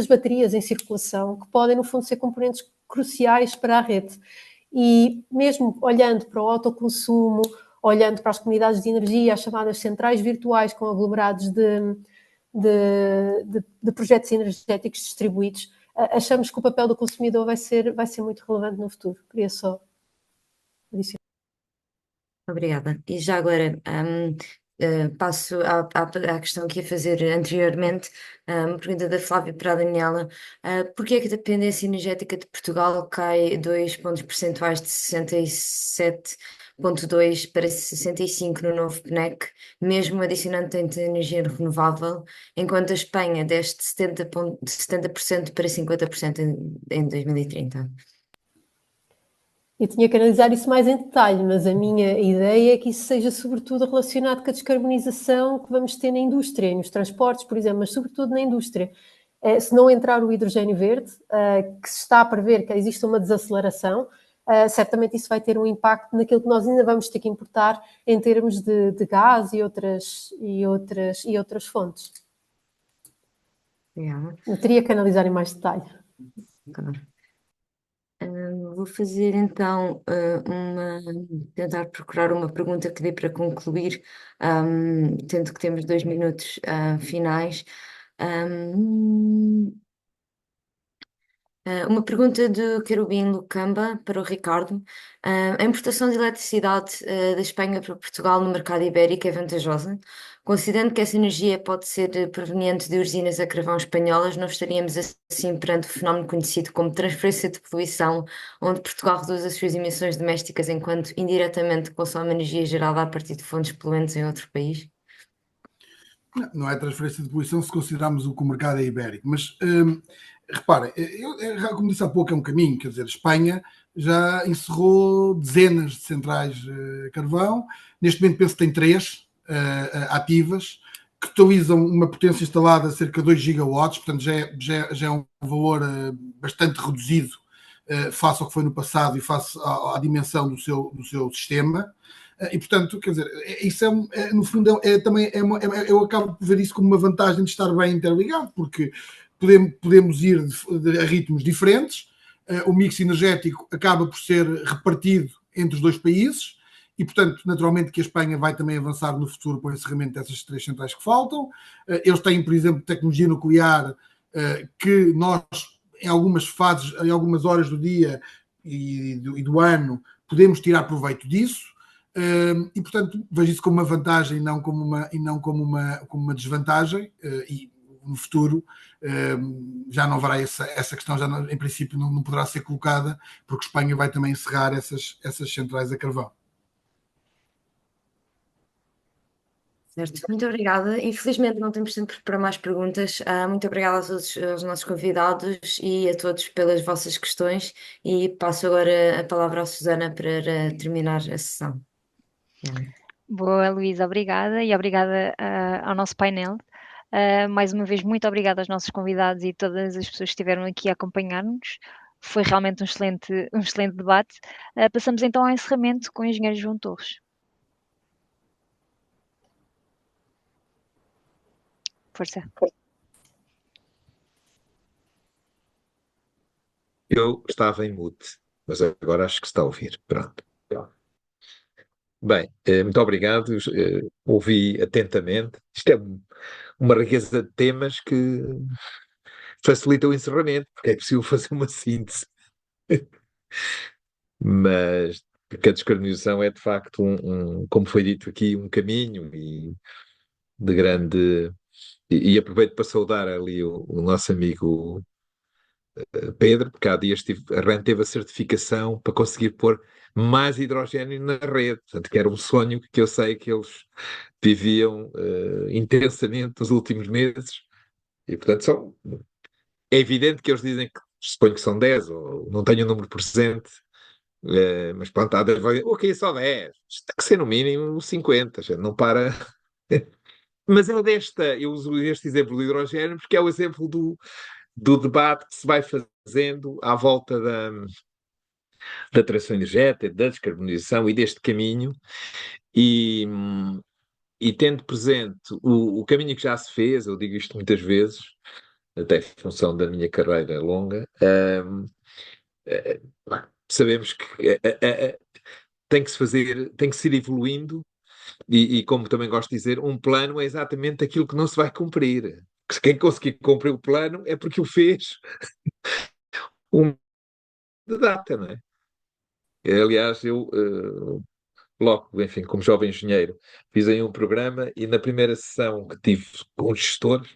Speaker 5: baterias em circulação que podem, no fundo, ser componentes cruciais para a rede. E mesmo olhando para o autoconsumo, olhando para as comunidades de energia, as chamadas centrais virtuais com aglomerados de projetos energéticos distribuídos, achamos que o papel do consumidor vai ser muito relevante no futuro. Queria só adicionar.
Speaker 4: Obrigada. E já agora passo à questão que ia fazer anteriormente, uma pergunta da Flávia para a Daniela. Porquê é que a dependência energética de Portugal cai 2 pontos percentuais de 67,2 para 65 no novo PNEC, mesmo adicionando tanto energia renovável, enquanto a Espanha desce de 70% para 50% em 2030?
Speaker 5: Eu tinha que analisar isso mais em detalhe, mas a minha ideia é que isso seja sobretudo relacionado com a descarbonização que vamos ter na indústria, nos transportes, por exemplo, mas sobretudo na indústria. Se não entrar o hidrogênio verde, que se está a prever que existe uma desaceleração, certamente isso vai ter um impacto naquilo que nós ainda vamos ter que importar em termos de gás e outras fontes.
Speaker 4: Obrigada.
Speaker 5: Eu teria que analisar em mais detalhe.
Speaker 4: Claro. Vou fazer então tentar procurar uma pergunta que dê para concluir, tendo que temos 2 minutos finais. Uma pergunta do Querubim Lucamba para o Ricardo. A importação de eletricidade da Espanha para Portugal no mercado ibérico é vantajosa? Considerando que essa energia pode ser proveniente de usinas a carvão espanholas, não estaríamos assim perante o fenómeno conhecido como transferência de poluição, onde Portugal reduz as suas emissões domésticas enquanto indiretamente consome energia gerada a partir de fontes poluentes em outro país?
Speaker 6: Não é transferência de poluição se considerarmos o que o mercado é ibérico, mas reparem, como disse há pouco, é um caminho, quer dizer, a Espanha já encerrou dezenas de centrais a carvão, neste momento penso que tem 3 ativas, que totalizam uma potência instalada de cerca de 2 gigawatts, portanto já é um valor bastante reduzido face ao que foi no passado e face à dimensão do seu sistema. E, portanto, quer dizer, isso no fundo, eu acabo por ver isso como uma vantagem de estar bem interligado, porque podemos ir a ritmos diferentes, o mix energético acaba por ser repartido entre os 2 países, e, portanto, naturalmente que a Espanha vai também avançar no futuro para o encerramento dessas 3 centrais que faltam. Eles têm, por exemplo, tecnologia nuclear que nós, em algumas fases, em algumas horas do dia e do ano, podemos tirar proveito disso. E, portanto, vejo isso como uma vantagem e não como uma desvantagem, e no futuro já não haverá essa questão, já não, em princípio não poderá ser colocada, porque Espanha vai também encerrar essas centrais a carvão.
Speaker 4: Certo, muito obrigada. Infelizmente não temos tempo para mais perguntas. Muito obrigada a todos os nossos convidados e a todos pelas vossas questões, e passo agora a palavra à Susana para terminar a sessão.
Speaker 1: Boa, Luísa, obrigada, e obrigada ao nosso painel. Mais uma vez, muito obrigada aos nossos convidados e todas as pessoas que estiveram aqui a acompanhar-nos. Foi realmente um excelente debate. Passamos então ao encerramento com o engenheiro João Torres. Força.
Speaker 8: Eu estava em mute, mas agora acho que se está a ouvir. Pronto. Bem, muito obrigado. Ouvi atentamente. Isto é uma riqueza de temas que facilita o encerramento, porque é possível fazer uma síntese. Mas porque a descarbonização é de facto como foi dito aqui, um caminho e de grande. E aproveito para saudar ali o nosso amigo Pedro, porque há dias a REN teve a certificação para conseguir pôr mais hidrogênio na rede, portanto, que era um sonho que eu sei que eles viviam intensamente nos últimos meses, e portanto é evidente que eles dizem que suponho que são 10, ou não tenho o número presente, mas pronto, há 10, ok, só 10, isto tem que ser no mínimo 50, já não para. Mas eu uso este exemplo do hidrogênio porque é o exemplo do debate que se vai fazendo à volta da transição energética, da descarbonização e deste caminho, e, e tendo presente o caminho que já se fez, eu digo isto muitas vezes, até em função da minha carreira longa, sabemos que tem que se fazer, tem que se ir evoluindo, e como também gosto de dizer, um plano é exatamente aquilo que não se vai cumprir. Quem conseguir cumprir o plano é porque o fez um de data, não é? Aliás, eu logo, enfim, como jovem engenheiro, fiz aí um programa e na primeira sessão que tive com o gestor,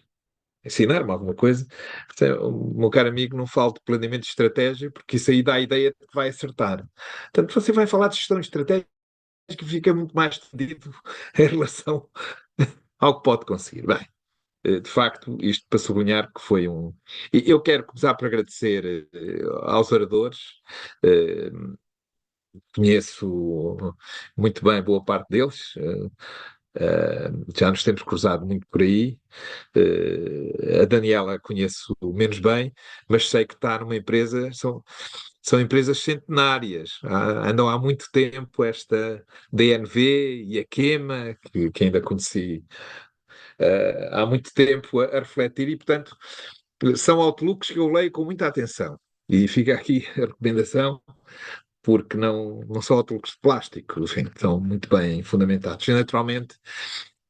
Speaker 8: ensinar-me alguma coisa, disse, o meu caro amigo, não fale de planeamento de estratégia, porque isso aí dá a ideia de que vai acertar. Portanto, você vai falar de gestão estratégica que fica muito mais defendido em relação ao que pode conseguir. Bem, de facto, isto para sublinhar que foi um. E eu quero começar por agradecer aos oradores. eh, Conheço muito bem boa parte deles, já nos temos cruzado muito por aí. A Daniela conheço menos bem, mas sei que está numa empresa, são empresas centenárias. Andam há muito tempo esta DNV e a Quema, que ainda conheci há muito tempo a refletir, e portanto são outlooks que eu leio com muita atenção. E fica aqui a recomendação, porque não são outlooks de plástico, enfim, estão muito bem fundamentados. E, naturalmente,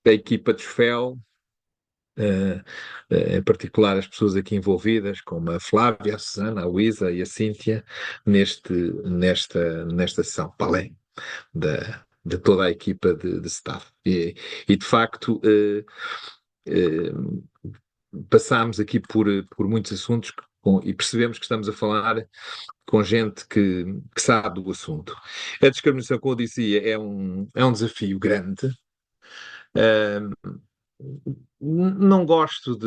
Speaker 8: a equipa de FEL, em particular as pessoas aqui envolvidas, como a Flávia, a Susana, a Luísa e a Cíntia, nesta sessão, para além de toda a equipa de staff. E de facto, passámos aqui por muitos assuntos e percebemos que estamos a falar com gente que sabe do assunto. A descarbonização, como eu dizia, é um desafio grande. Não gosto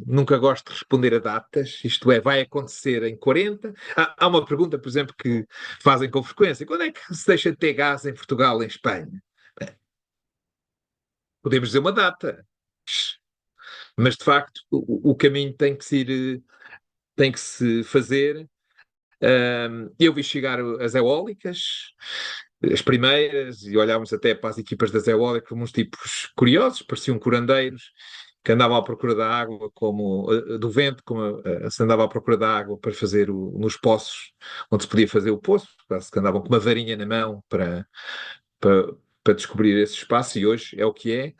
Speaker 8: nunca gosto de responder a datas, isto é, vai acontecer em 40. Há uma pergunta, por exemplo, que fazem com frequência: quando é que se deixa de ter gás em Portugal, em Espanha? Bem, podemos dizer uma data, mas de facto o caminho tem que se fazer. Eu vi chegar as eólicas, as primeiras, e olhámos até para as equipas das eólicas como uns tipos curiosos, pareciam curandeiros, que andavam à procura da água, do vento, como se andava à procura da água para fazer nos poços, onde se podia fazer o poço, quase que andavam com uma varinha na mão para descobrir esse espaço, e hoje é o que é.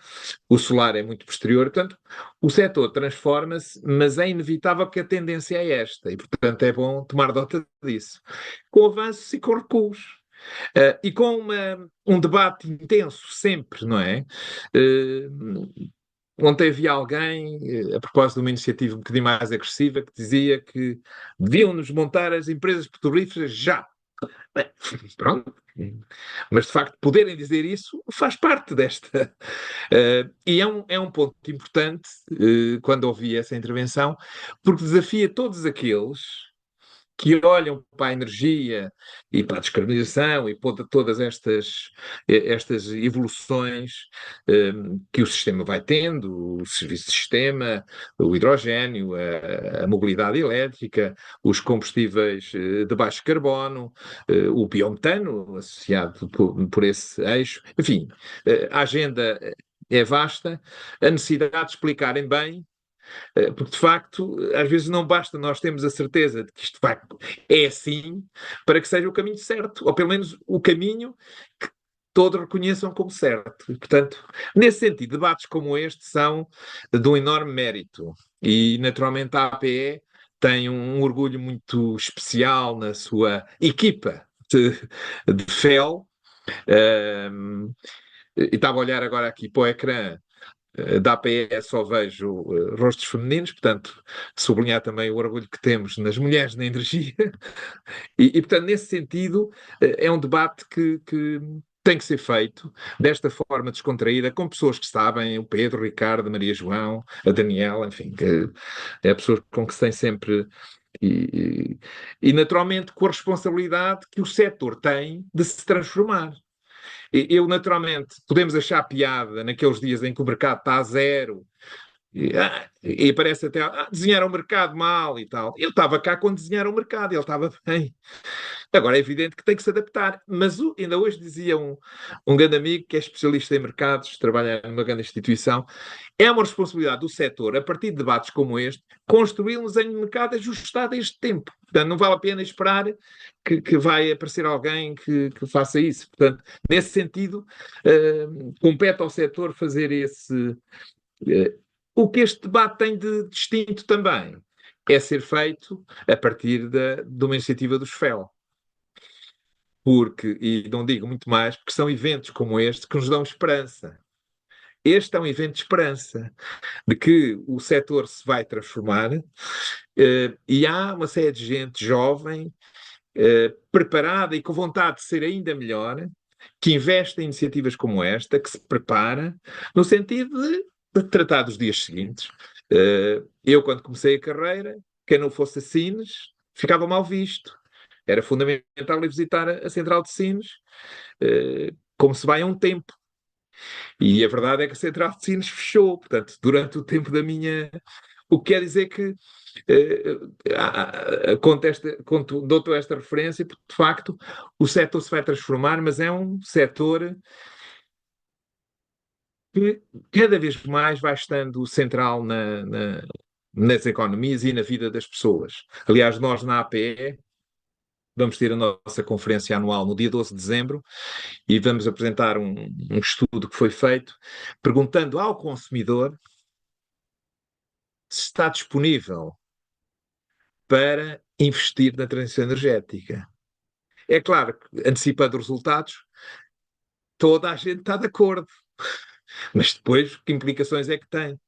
Speaker 8: O solar é muito posterior, portanto, o setor transforma-se, mas é inevitável que a tendência é esta, e portanto é bom tomar nota disso. Com avanços e com recuos. E com um debate intenso sempre, não é? Ontem havia alguém, a propósito de uma iniciativa um bocadinho mais agressiva, que dizia que deviam-nos montar as empresas petrolíferas já. Bem, pronto. Mas, de facto, poderem dizer isso faz parte desta. E é um ponto importante, quando ouvi essa intervenção, porque desafia todos aqueles que olham para a energia e para a descarbonização e para todas estas evoluções que o sistema vai tendo, o serviço de sistema, o hidrogênio, a mobilidade elétrica, os combustíveis de baixo carbono, o biometano associado por esse eixo. Enfim, a agenda é vasta, a necessidade de explicarem bem, porque de facto, às vezes não basta nós termos a certeza de que isto é assim para que seja o caminho certo, ou pelo menos o caminho que todos reconheçam como certo. E, portanto, nesse sentido, debates como este são de um enorme mérito. E, naturalmente, a APE tem um orgulho muito especial na sua equipa de FEL. E estava a olhar agora aqui para o ecrã da APE, só vejo rostos femininos, portanto, sublinhar também o orgulho que temos nas mulheres na energia. Portanto, nesse sentido, é um debate que tem que ser feito desta forma descontraída, com pessoas que sabem, o Pedro, o Ricardo, a Maria João, a Daniela, enfim, que é pessoas com que se tem sempre... E naturalmente com a responsabilidade que o setor tem de se transformar. Eu, naturalmente, podemos achar piada naqueles dias em que o mercado está a zero e parece até desenhar o mercado mal e tal. Eu estava cá quando desenharam o mercado, ele estava bem. Agora é evidente que tem que se adaptar, mas ainda hoje dizia um grande amigo que é especialista em mercados, trabalha numa grande instituição, é uma responsabilidade do setor, a partir de debates como este, construir um desenho de mercado ajustado a este tempo. Portanto, não vale a pena esperar que vai aparecer alguém que faça isso. Portanto, nesse sentido, compete ao setor fazer esse... o que este debate tem de distinto também é ser feito a partir de uma iniciativa dos FEL. Porque, e não digo muito mais, porque são eventos como este que nos dão esperança. Este é um evento de esperança, de que o setor se vai transformar e há uma série de gente jovem, preparada e com vontade de ser ainda melhor, que investe em iniciativas como esta, que se prepara no sentido de tratar dos dias seguintes. Eu, quando comecei a carreira, quem não fosse a Sines, ficava mal visto. Era fundamental ir visitar a Central de Sines, como se vai a um tempo. E a verdade é que a Central de Sines fechou, portanto, durante o tempo da minha... O que quer dizer que dou-te esta referência, porque de facto o setor se vai transformar, mas é um setor que cada vez mais vai estando central nas economias e na vida das pessoas. Aliás, nós na APE vamos ter a nossa conferência anual no dia 12 de dezembro e vamos apresentar um estudo que foi feito perguntando ao consumidor se está disponível para investir na transição energética. É claro que, antecipando os resultados, toda a gente está de acordo. Mas depois, que implicações é que tem?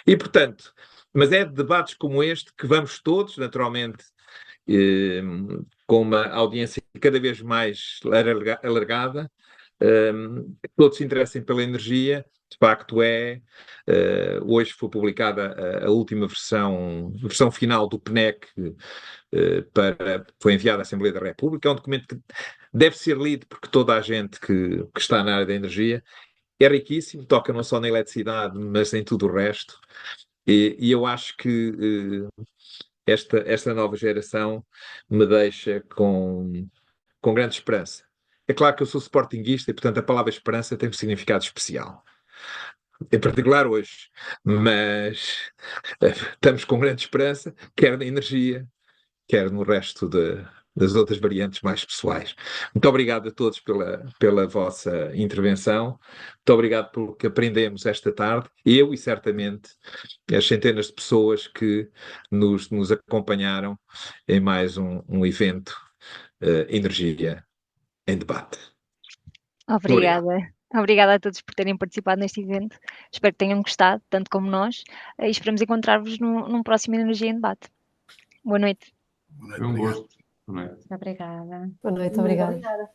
Speaker 8: E, portanto, mas é de debates como este que vamos todos, naturalmente, com uma audiência cada vez mais alargada, todos se interessem pela energia. De facto hoje foi publicada a última versão final do PNEC, foi enviada à Assembleia da República. É um documento que deve ser lido por toda a gente que está na área da energia. É riquíssimo, toca não só na eletricidade, mas em tudo o resto. E eu acho que esta nova geração me deixa com grande esperança. É claro que eu sou sportinguista e, portanto, a palavra esperança tem um significado especial. Em particular hoje. Mas estamos com grande esperança, quer na energia, quer no resto das outras variantes mais pessoais. Muito obrigado a todos pela vossa intervenção. Muito obrigado pelo que aprendemos esta tarde. Eu e certamente as centenas de pessoas que nos acompanharam em mais um evento Energia em Debate.
Speaker 1: Obrigada. Obrigada a todos por terem participado neste evento. Espero que tenham gostado, tanto como nós, e esperamos encontrar-vos num próximo Energia em Debate. Boa noite.
Speaker 7: Foi um gosto. Boa noite.
Speaker 4: Obrigada.
Speaker 5: Boa noite, obrigada.